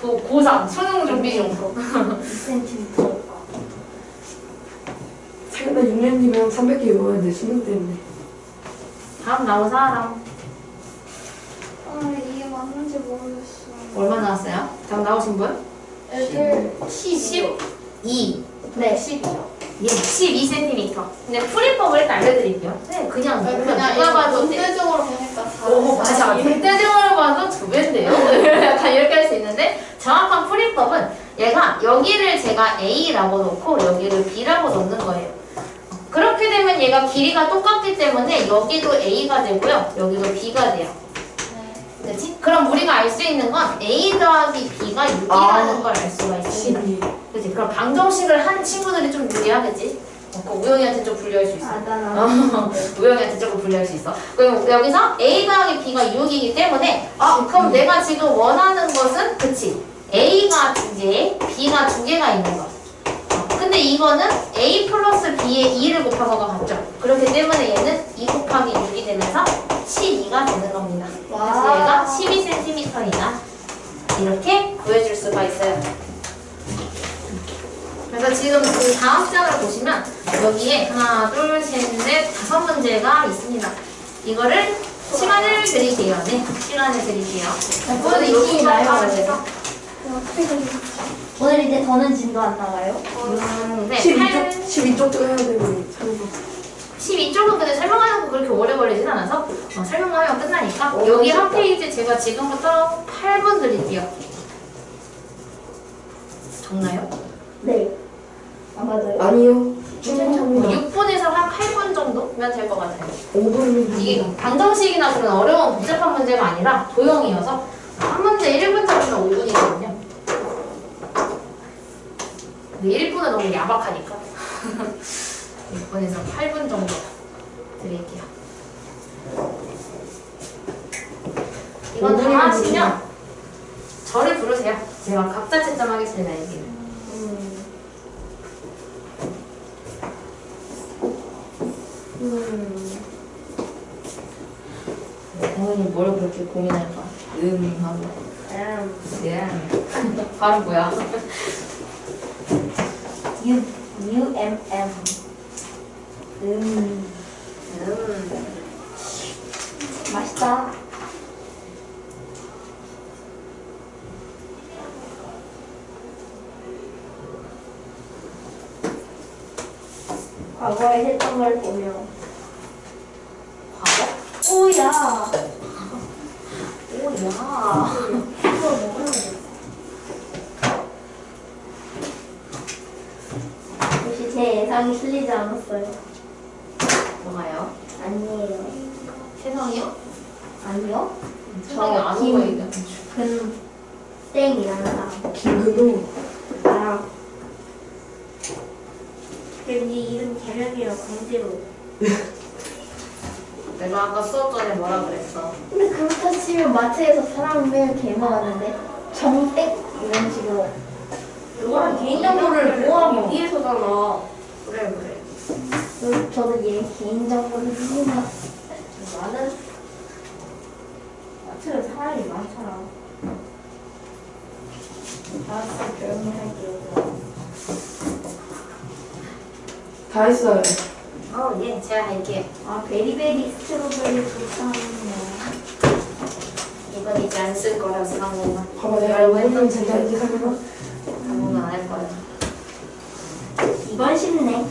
Speaker 1: 고3 수능 준비 중.
Speaker 2: 2cm.
Speaker 3: 상현아 6년 뒤면 300개 외워야 돼. 수능 때문에.
Speaker 1: 다음 나온 사람
Speaker 4: 이게 맞는지 모르겠어.
Speaker 1: 얼마 나왔어요? 다음 나오신 분?
Speaker 4: 애들
Speaker 1: 12.
Speaker 2: 네.
Speaker 1: 10이요. 예, 12cm. 근데 풀이법을 일단 알려드릴게요. 네, 그냥
Speaker 4: 그냥
Speaker 1: 누가 봐도
Speaker 4: 문제적으로 보니까
Speaker 1: 오, 맞아. 대대적으로 봐도 2배인데요? 약간 이렇게 할 수 있는데 정확한 풀이법은 얘가 여기를 제가 A라고 놓고 여기를 B라고 놓는 거예요. 그렇게 되면 얘가 길이가 똑같기 때문에 여기도 A가 되고요. 여기도 B가 돼요. 그렇지? 그럼 우리가 알 수 있는 건 A 더하기 B가 6이라는 걸 알 수가 있습니다.
Speaker 3: 12.
Speaker 1: 그렇지? 그럼 방정식을 한 친구들이 좀 유리하겠지? 그 우영이한테 좀 불리할 수 있어. 우영이한테 조금 불리할 수 있어. 그럼 여기서 A 더하기 B가 6이기 때문에 그럼 내가 지금 원하는 것은 그치? A가 2개, B가 2개가 있는 거. 근데 이거는 A 플러스 B의 2를 곱한 거가 같죠? 그렇기 때문에 얘는 2 곱하기 6이 되면서 12가 되는 겁니다. 그래서 얘가 12cm이다. 이렇게 구해줄 수가 있어요. 그래서 지금 그 다음 장을 보시면 여기에 하나, 둘, 셋, 넷, 5문제가 있습니다. 이거를 시간을 드릴게요. 네, 시간을 드릴게요.
Speaker 2: 오늘 이틀이 나요.
Speaker 1: 해서
Speaker 2: 오늘 이제 더는 진도 안 나가요?
Speaker 1: 네,
Speaker 3: 12쪽도 해야 되고.
Speaker 1: 12쪽은 근데 설명하는 거 그렇게 오래 걸리진 않아서 설명만 하면 끝나니까 여기 한 페이지 제가 지금부터 8분 드릴게요. 적나요?
Speaker 2: 네. 아, 맞아요.
Speaker 3: 아니요. 충분합니다.
Speaker 1: 6분에서 한 8분 정도면 될 것 같아요.
Speaker 3: 5분이면
Speaker 1: 이게 방정식이나 그런 어려운 복잡한 문제가 아니라 도형이어서 한 문제 1분짜리는 5분이거든요. 근데 1분은 너무 야박하니까 6분에서 8분 정도 드릴게요. 이건 다 하시면 저를 부르세요. 제가 각자 채점하겠습니다. 여기는. 당연히 뭘 그렇게 고민할까? 하고. 발음 뭐야?
Speaker 2: UMM. 맛있다. 과거에 했던 걸 보면.
Speaker 1: 과거?
Speaker 2: 오야.
Speaker 1: 오야.
Speaker 2: 이거 먹으면 돼. 역시 제 예상이 틀리지 않았어요.
Speaker 1: 뭐가요?
Speaker 2: 아니에요.
Speaker 1: 세상이요?
Speaker 2: 아니요.
Speaker 1: 세상에 안
Speaker 2: 김.
Speaker 1: 오고 얘기하는
Speaker 2: 땡이라는 사람.
Speaker 3: 김근우.
Speaker 2: 나랑. 그리고 네 이름 개명이라고 강제로.
Speaker 1: 내가 아까 수업 전에 뭐라 그랬어?
Speaker 2: 근데 그렇다 치면 마트에서 사람 매일 개 먹었는데 정땡 이런 식으로.
Speaker 1: 이거랑 개인정보를 보호하기 위해서잖아. 그래.
Speaker 2: 저도 얘 개인정보를 쓰구나.
Speaker 1: 나는
Speaker 2: 마트에 사람이 많잖아. 알았어, 조용히 할게요.
Speaker 3: 다 했어요.
Speaker 1: 예, 제가 할게요.
Speaker 2: 아, 베리베리 스트로베리 좋다네요.
Speaker 1: 이건 이제 안 쓸 거라서 한국만.
Speaker 3: 봐봐, 내가 5분이면 된다는지 설명.
Speaker 1: 한국만 안 할 거야.
Speaker 2: 이건 쉽네.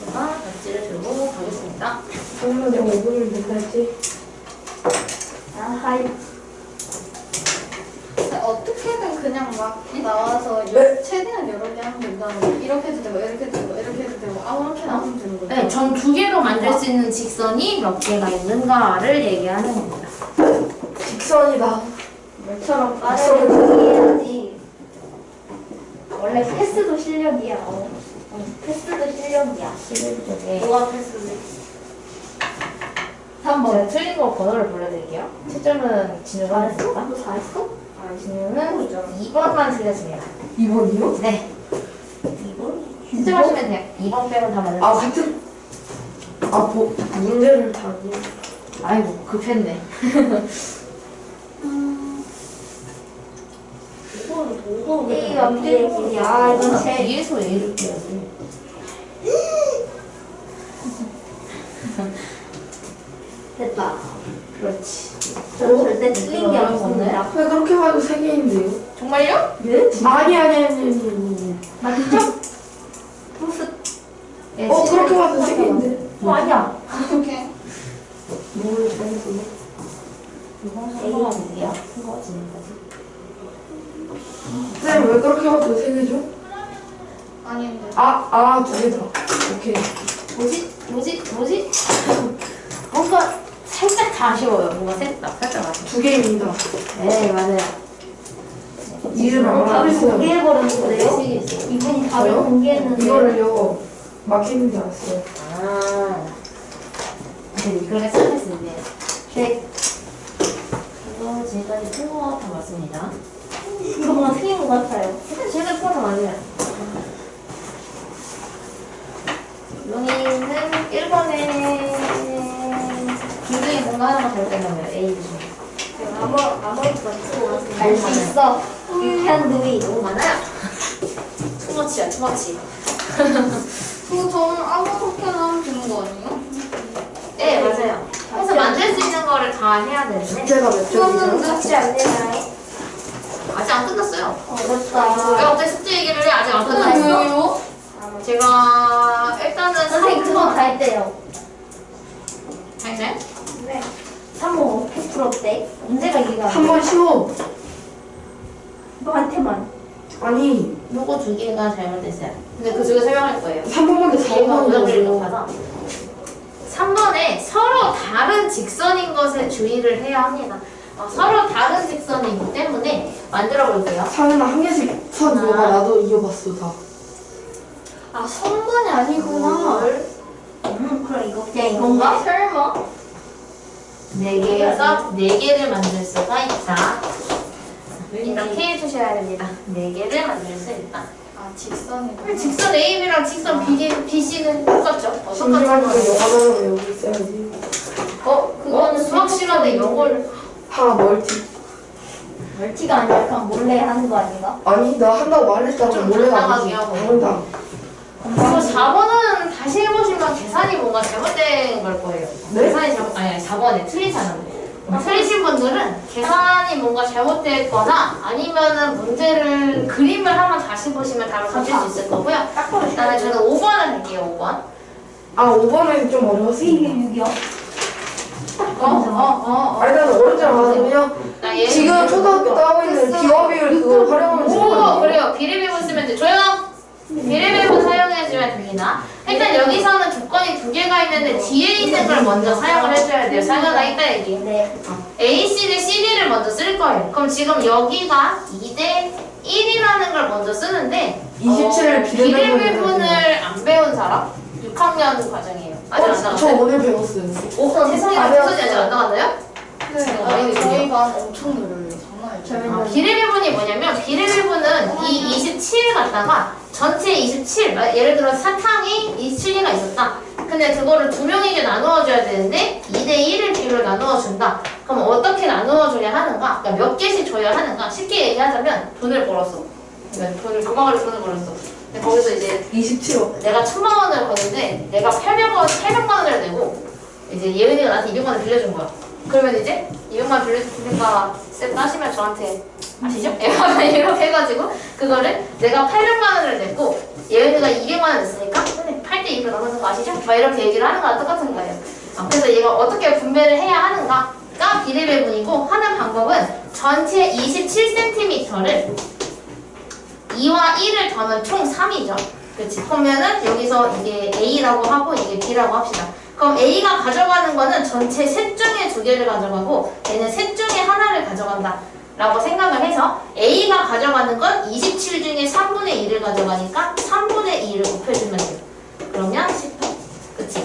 Speaker 1: 제가 벽지를 들고 가겠습니다.
Speaker 3: 설명 내가 5분이면 된다지.
Speaker 2: 아하이.
Speaker 4: 어떻게든 그냥 막 나와서
Speaker 3: 네.
Speaker 4: 최대한 여러 개 하면 된다는 이렇게 해도 되고 이렇게 해도 되고 이렇게 해도 되고 아무렇게나 하면 되는 거죠.
Speaker 1: 네, 전 2개로 만들 수 있는 직선이 몇 개가 있는가를 얘기하는 겁니다.
Speaker 3: 직선이다.
Speaker 2: 너처럼 빠르게 해야지. 원래 패스도 실력이야. 패스도 실력이야.
Speaker 1: 네.
Speaker 2: 뭐가 패스지?
Speaker 1: 3번. 제가 틀린 거 번호를 불러드릴게요. 채점은 진우가
Speaker 2: 잘했어?
Speaker 1: 했습니다.
Speaker 2: 너 잘했어?
Speaker 1: 진우는 2번만 틀렸습니다.
Speaker 3: 2번이요?
Speaker 1: 네.
Speaker 2: 2번?
Speaker 1: 채점하시면 돼요. 2번 빼고 다 맞았어요.
Speaker 3: 아, 같은. 문제를 다.
Speaker 1: 아이고, 급했네.
Speaker 2: A가 B의 길이. 아, 이건 제.
Speaker 1: 뒤에서 A를 띄어야지.
Speaker 2: 됐다.
Speaker 1: 그렇지.
Speaker 2: 저 절대 틀린 게 없습니다.
Speaker 3: 왜 그렇게 봐도 3개인데요?
Speaker 1: 정말요?
Speaker 2: 네?
Speaker 3: 아니.
Speaker 2: 맞죠? 무슨.
Speaker 1: 네,
Speaker 3: 그렇게 봐도 3개인데.
Speaker 2: 아니야.
Speaker 4: 이렇게
Speaker 3: 뭘 잘했어?
Speaker 1: A가 이게요? 큰거 지금까지.
Speaker 3: 쌤, 왜 그렇게 봐도 3개죠?
Speaker 4: 아닌데.
Speaker 3: 2개다. 오케이.
Speaker 1: 뭐지? 뭔가 살짝 다 아쉬워요. 뭔가 살짝 아쉬워.
Speaker 3: 두 개입니다.
Speaker 1: 네, 맞아요.
Speaker 3: 이유를 안
Speaker 2: 답을
Speaker 3: 알았어요.
Speaker 2: 공개해버렸는데요?
Speaker 1: 시기지.
Speaker 2: 이분이 답을
Speaker 3: 저요?
Speaker 2: 공개했는데
Speaker 3: 이거를요, 막히는 줄 알았어요.
Speaker 1: 아. 네, 그렇게 생각했는데.
Speaker 2: 네.
Speaker 1: 이거 지금까지 풀어 다 맞습니다.
Speaker 2: 이거 뭔가 틀린 것 같아요.
Speaker 1: 지금 풀어 다 맞네요. 용이는 1번에 기둥이 뭔가 하나만 잘못된다면 A 중에.
Speaker 2: 아무것도 맞추고 갈 수 있어. You can do it.
Speaker 1: 너무 많아요. 투머치야, 투머치.
Speaker 4: 그거 저는 아무렇게나 하면 되는 거 아니에요?
Speaker 1: 네, 맞아요. 그래서 만들 수 있는 거를 다 해야 되는데.
Speaker 3: 숙제가 몇 쪽이죠?
Speaker 2: 숙제 안 되나요?
Speaker 1: 아직 안 끝났어요. 왜
Speaker 2: 어렵다.
Speaker 1: 갑자기 숙제 얘기를 해? 아직 안 끝났어.
Speaker 4: 왜요?
Speaker 1: 제가 일단은
Speaker 2: 선생님 그거 다 했대요.
Speaker 1: 했어요?
Speaker 2: 네. 3번 어떻게 풀었대? 문제가 이해가 안 돼.
Speaker 3: 3번 쉬워.
Speaker 2: 너한테만.
Speaker 3: 아니,
Speaker 1: 요거 두 개가 잘못됐어요. 근데 그 두 개 설명할 거예요.
Speaker 3: 3번인데
Speaker 1: 얘가
Speaker 3: 4번이
Speaker 1: 오답을
Speaker 3: 나오고.
Speaker 1: 높아서 3번에 서로 다른 직선인 것에 주의를 해야 합니다. 서로 다른 직선이기 때문에 만들어 볼게요.
Speaker 3: 사연아 한 개씩 선 이어가. 나도 이어봤어, 다.
Speaker 2: 아, 성분이 아니구나. 그럼 이거 그냥 이건가? 설마?
Speaker 1: 4개에서 4개를 만들 수가 있다. 이렇게 해주셔야 됩니다. 4개를 만들 수 있다.
Speaker 4: 아, 직선이구나.
Speaker 1: 직선 AB랑 직선 BC는 똑같죠?
Speaker 3: 잠시만요,
Speaker 1: 똑같은 거.
Speaker 3: 영어로 외우고 있어야지.
Speaker 1: 그거는 수학 시간에 영어를
Speaker 3: 하, 멀티.
Speaker 2: 멀티가 아니라 그냥 몰래 하는 거 아닌가?
Speaker 3: 아니, 나 한다고 말했다고
Speaker 1: 좀
Speaker 3: 몰래
Speaker 1: 당당하게
Speaker 3: 나가지.
Speaker 1: 하고.
Speaker 3: 당당.
Speaker 1: 그리고 4번은 다시 해보시면 계산이 뭔가 잘못된 걸 거예요.
Speaker 3: 네?
Speaker 1: 계산이 아니 4번에 틀리잖아요. 틀리신 분들은 계산이 뭔가 잘못됐거나 아니면은 문제를 그림을 한번 다시 보시면 답을 찾을 수 있을 거고요.
Speaker 2: 딱 보면
Speaker 1: 일단은 저는 5번을 할게요. 5번.
Speaker 3: 아, 5번은 좀 어려웠어.
Speaker 2: 이게 6이요?
Speaker 3: 아니, 나는 어렵지 않아서 그냥
Speaker 1: 나 얘
Speaker 3: 지금 초등학교 때 하고 있는 비화비율 그거 활용하면 될것
Speaker 1: 오
Speaker 3: 같아요.
Speaker 1: 그래요. 비례배분 쓰면 돼. 조용. 비례배분 사용해주면 됩니다. 일단 여기서는 조건이 2개가 있는데 뒤에 있는 걸 먼저 사용을 해줘야 돼요. 사용하다 이따 얘기해.
Speaker 2: 네.
Speaker 1: A, C를 CD를 먼저 쓸 거예요. 그럼 지금 여기가 2대 1이라는 걸 먼저 쓰는데
Speaker 3: 27을
Speaker 1: 비례배분을 안 배운 사람? 6학년 과정이에요. 아직 안
Speaker 3: 저
Speaker 1: 나갔어요?
Speaker 3: 오늘 배웠어요.
Speaker 1: 오, 세상에
Speaker 2: 다
Speaker 1: 수선이 아직 안 나갔나요?
Speaker 4: 네, 저희 반 엄청 늘어요. 장난 아니죠.
Speaker 1: 비례배분이 뭐냐면 비례배분은 이 27 갖다가 전체 27, 예를 들어 사탕이 27개가 있었다. 근데 그거를 2명에게 나누어줘야 되는데 2대1을 비율로 나누어준다. 그럼 어떻게 나누어줘야 하는가? 그러니까 몇 개씩 줘야 하는가? 쉽게 얘기하자면 돈을 벌었어. 그러니까 도망을 돈을 벌었어. 근데 거기서 이제
Speaker 3: 27억.
Speaker 1: 내가 1000만 원을 버는데 내가 800만 원을 내고 이제 예은이가 나한테 200만 원 빌려준 거야. 그러면 이제 200만 빌려주니까 쌤 따시면 저한테 아시죠? 이렇게 해가지고 그거를 내가 800만 원을 냈고 예은이가 200만 원 냈으니까 선생님 8대 2로 나누는 거 아시죠? 막 이렇게 얘기를 하는 거랑 똑같은 거예요. 그래서 얘가 어떻게 분배를 해야 하는가가 비례배분이고 하는 방법은 전체 27cm를 2와 1을 더하면 총 3이죠. 그렇지? 그러면은 여기서 이게 A라고 하고 이게 B라고 합시다. 그럼 A가 가져가는 거는 전체 셋 중에 2개를 가져가고 얘는 셋 중에 하나를 가져간다 라고 생각을 해서 A가 가져가는 건 27 중에 3분의 2를 가져가니까 3분의 2를 곱해주면 돼요. 그러면 18, 그치?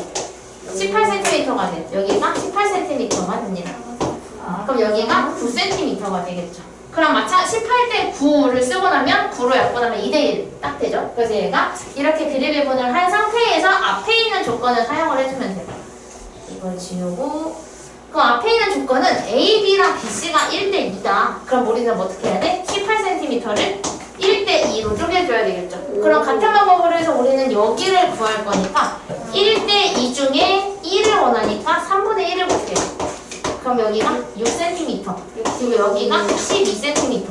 Speaker 1: 18cm가 돼. 여기가 18cm가 됩니다. 그럼 여기가 9cm가 되겠죠. 그럼 마찬 18대 9를 쓰고 나면 9로 약분하면 2대1 딱 되죠. 그래서 얘가 이렇게 비례배분을 한 상태에서 앞에 있는 조건을 사용을 해주면 돼요. 이걸 지우고 그럼 앞에 있는 조건은 A, B랑 B, C가 1대 2다. 그럼 우리는 어떻게 해야 돼? 18cm를 1대 2로 쪼개줘야 되겠죠. 그럼 같은 방법으로 해서 우리는 여기를 구할 거니까 1대 2 중에 1을 원하니까 3분의 1을 곱해요. 그럼 여기가 6cm, 그리고 여기가 12cm,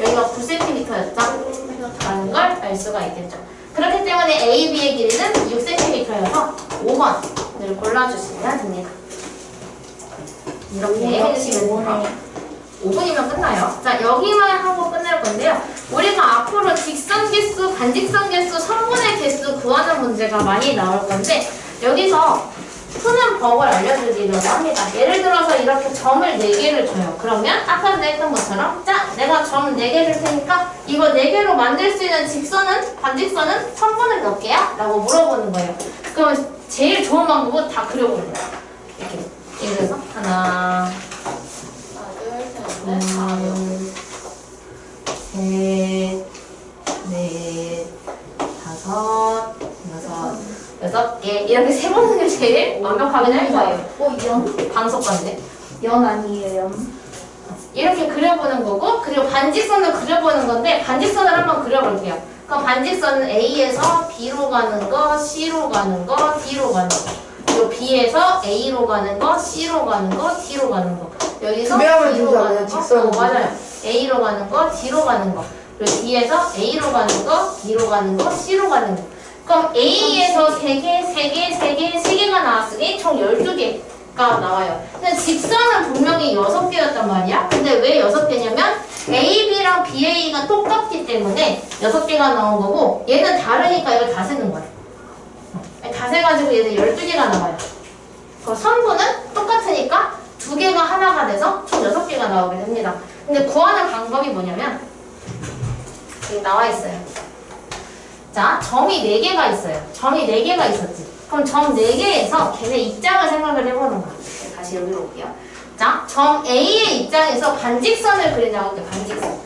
Speaker 1: 여기가 9cm였다라는 걸 알 수가 있겠죠. 그렇기 때문에 A, B의 길이는 6cm여서 5번을 골라주시면 됩니다. 이렇게 해주시면 돼요. 5분이면 끝나요. 자, 여기만 하고 끝낼 건데요. 우리가 앞으로 직선 개수, 반직선 개수, 선분의 개수 구하는 문제가 많이 나올 건데 여기서 푸는 법을 알려드리려고 합니다. 예를 들어서 이렇게 점을 4개를 줘요. 그러면 아까 했던 것처럼 자, 내가 점 4개 줄 테니까 이거 4개로 만들 수 있는 직선은, 반직선은 선분은 몇 개야? 라고 물어보는 거예요. 그럼 제일 좋은 방법은 다 그려보는 거예요. 이렇게. 예를 들어서 하나,
Speaker 4: 둘, 셋, 넷,
Speaker 1: 셋, 넷, 다섯, 여섯 개 이렇게 세보는 게 제일 완벽하긴 할 거예요.
Speaker 2: 연?
Speaker 1: 방석관인데
Speaker 2: 연 아니에요, 연?
Speaker 1: 이렇게 그려보는 거고 그리고 반직선을 그려보는 건데 반직선을 한번 그려볼게요. 그럼 반직선은 A에서 B로 가는 거, C로 가는 거, D로 가는 거 그리고 B에서 A로 가는 거, C로 가는 거, D로 가는 거 여기서
Speaker 3: 구매하면
Speaker 1: D로
Speaker 3: 되잖아요,
Speaker 1: 가는 거
Speaker 3: 직선은.
Speaker 1: 맞아요. A로 가는 거, D로 가는 거 그리고 D에서 A로 가는 거, B로 가는 거, C로 가는 거 그럼 A에서 3개, 3개, 3개, 3개가 나왔으니 총 12개가 나와요. 근데 직선은 분명히 6개였단 말이야. 근데 왜 6개냐면 A, B랑 B, A가 똑같기 때문에 6개가 나온 거고 얘는 다르니까 이걸 다 세는 거야. 다 세가지고 얘는 12개가 나와요. 그럼 선분은 똑같으니까 2개가 하나가 돼서 총 6개가 나오게 됩니다. 근데 구하는 방법이 뭐냐면 여기 나와 있어요. 자, 점이 4개가 있어요. 점이 4개가 있었지. 그럼 점 4개에서 걔네 입장을 생각을 해보는 거야. 다시 여기로 올게요. 자, 점 A의 입장에서 반직선을 그린다고 할게요. 반직선.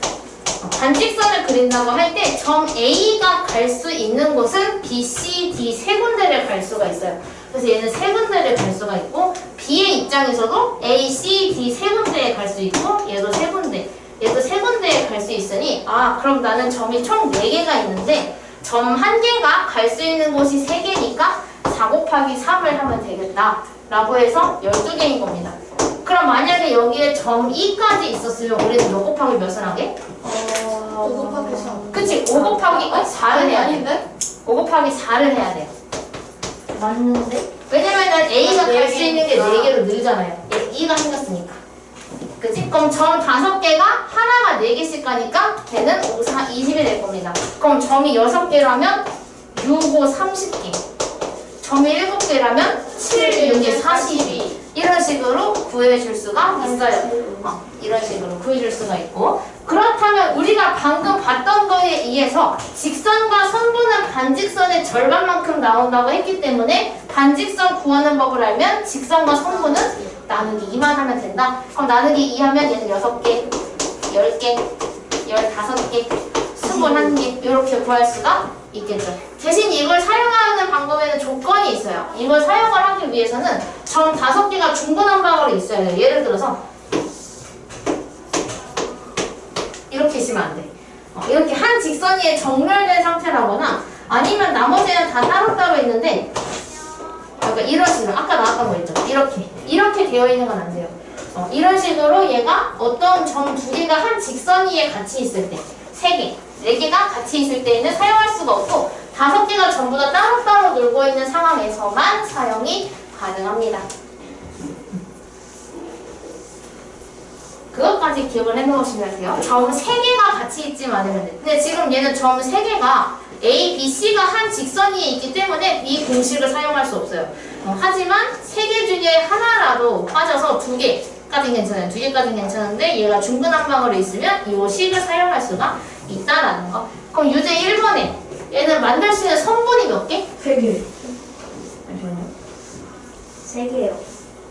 Speaker 1: 반직선을 그린다고 할 때 점 A가 갈 수 있는 곳은 B, C, D 세 군데를 갈 수가 있어요. 그래서 얘는 세 군데를 갈 수가 있고 B의 입장에서도 A, C, D 세 군데에 갈 수 있고 얘도 세 군데, 얘도 세 군데에 갈 수 있으니 아, 그럼 나는 점이 총 4개가 있는데 점 1개가 갈 수 있는 곳이 3개니까 4 곱하기 3을 하면 되겠다 라고 해서 12개인 겁니다. 그럼 만약에 여기에 점 2까지 있었으면 우리는 몇 곱하기 몇을 하게?
Speaker 4: 5 곱하기 3.
Speaker 1: 그치? 5 곱하기 4를 해야 돼.
Speaker 4: 아닌데?
Speaker 1: 5 곱하기 4를 해야 돼요.
Speaker 2: 맞는데?
Speaker 1: 왜냐면은 A가 갈 수 있는 게
Speaker 4: 네
Speaker 1: 4개로 늘잖아요. 2가 생겼으니까. 그치? 그럼 점 5개가 하나가 4개씩 가니까 걔는 5, 4, 20이 될 겁니다. 그럼 점이 6개라면 6, 5, 30개. 점이 7개라면 7, 6에 42. 이런 식으로 구해줄 수가 있어요. 이런 식으로 구해줄 수가 있고 그렇다면 우리가 방금 봤던 거에 의해서 직선과 선분은 반직선의 절반만큼 나온다고 했기 때문에 반직선 구하는 법을 알면 직선과 선분은 나누기 2만 하면 된다. 그럼 나누기 2 하면 얘는 6개, 10개, 15개, 21개 이렇게 구할 수가 있겠죠. 대신 이걸 사용하는 방법에는 조건이 있어요. 이걸 사용을 하기 위해서는 점 5개가 중구난방으로 있어야 돼요. 예를 들어서 이렇게 있으면 안 돼. 이렇게 한 직선 위에 정렬된 상태라거나 아니면 나머지는 다 따로따로 있는데 그러니까 이런 식으로 아까 나왔던 거 있죠. 이렇게 되어 있는 건 안 돼요. 이런 식으로 얘가 어떤 점 2개가 한 직선 위에 같이 있을 때 3개, 4개가 같이 있을 때에는 사용할 수가 없고 5개가 전부 다 따로따로 놀고 있는 상황에서만 사용이 가능합니다. 그것까지 기억을 해놓으시면 돼요. 점 3개가 같이 있지만 않으면 돼. 근데 지금 얘는 점 3개가 A, B, C가 한 직선 위에 있기 때문에 이 공식을 사용할 수 없어요. 하지만 3개 중에 하나라도 빠져서 2개까지는 괜찮아요. 2개까지는 괜찮은데 얘가 중구난방으로 있으면 이 식을 사용할 수가 있다라는 거. 그럼 유제 1번에 얘는 만들 수 있는 성분이 몇 개?
Speaker 3: 3개.
Speaker 1: 잠시만요.
Speaker 2: 3개요.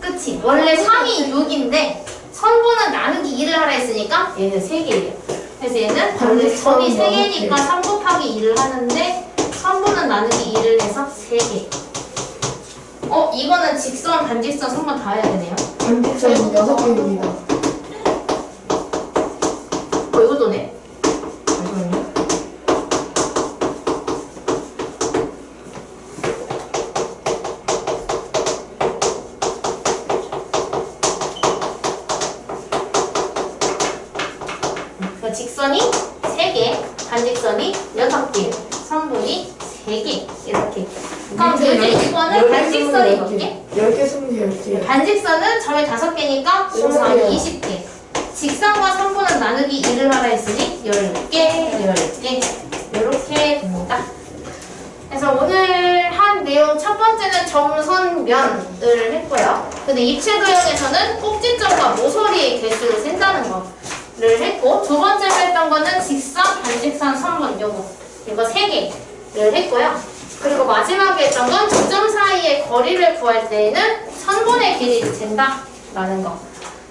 Speaker 1: 그치? 원래 3이 6인데 선분은 나누기 2를 하라 했으니까 얘는 3개예요. 그래서 얘는 원래 점이 3개니까 3 곱하기 2를 하는데 선분은 나누기 2를 해서 3개. 이거는 직선, 반직선, 선분 다 해야 되네요.
Speaker 3: 반직선은 6개입니다.
Speaker 1: 이것도네. 잠시만요. 직선이 3개, 반직선이 6개, 선분이 3개 이렇게. 그럼 문제 이거는 반직선이 몇 개?
Speaker 3: 10개, 20개, 10개.
Speaker 1: 반직선은 점이 5개니까 5, 4, 20개. 직선과 선분은 나누기 2를 하라 했으니 10개, 10개 이렇게 됩니다. 그래서 오늘 한 내용 첫 번째는 점선면을 했고요. 근데 입체 도형에서는 꼭지점과 모서리의 개수를 센다는 거를 했고, 두 번째로 했던 거는 직선, 반직선, 선분 이거 3개를 했고요. 그리고 마지막에 했던 건 두 점 사이의 거리를 구할 때에는 선분의 길이를 잰다라는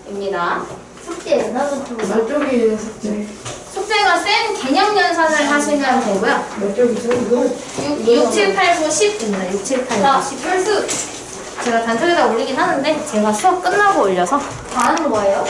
Speaker 1: 거입니다.
Speaker 2: 숙제 나도 좀
Speaker 3: 몇 쪽이에요, 숙제?
Speaker 1: 숙제가 센 개념 연산을 하시면 되고요.
Speaker 3: 몇 쪽이죠, 이거?
Speaker 1: 6, 7, 8, 9, 10입니다. 6, 7, 8, 9,
Speaker 2: 자,
Speaker 1: 10. 제가 단톡에다 올리긴 하는데 제가 수업 끝나고 올려서
Speaker 2: 다 하는 거예요?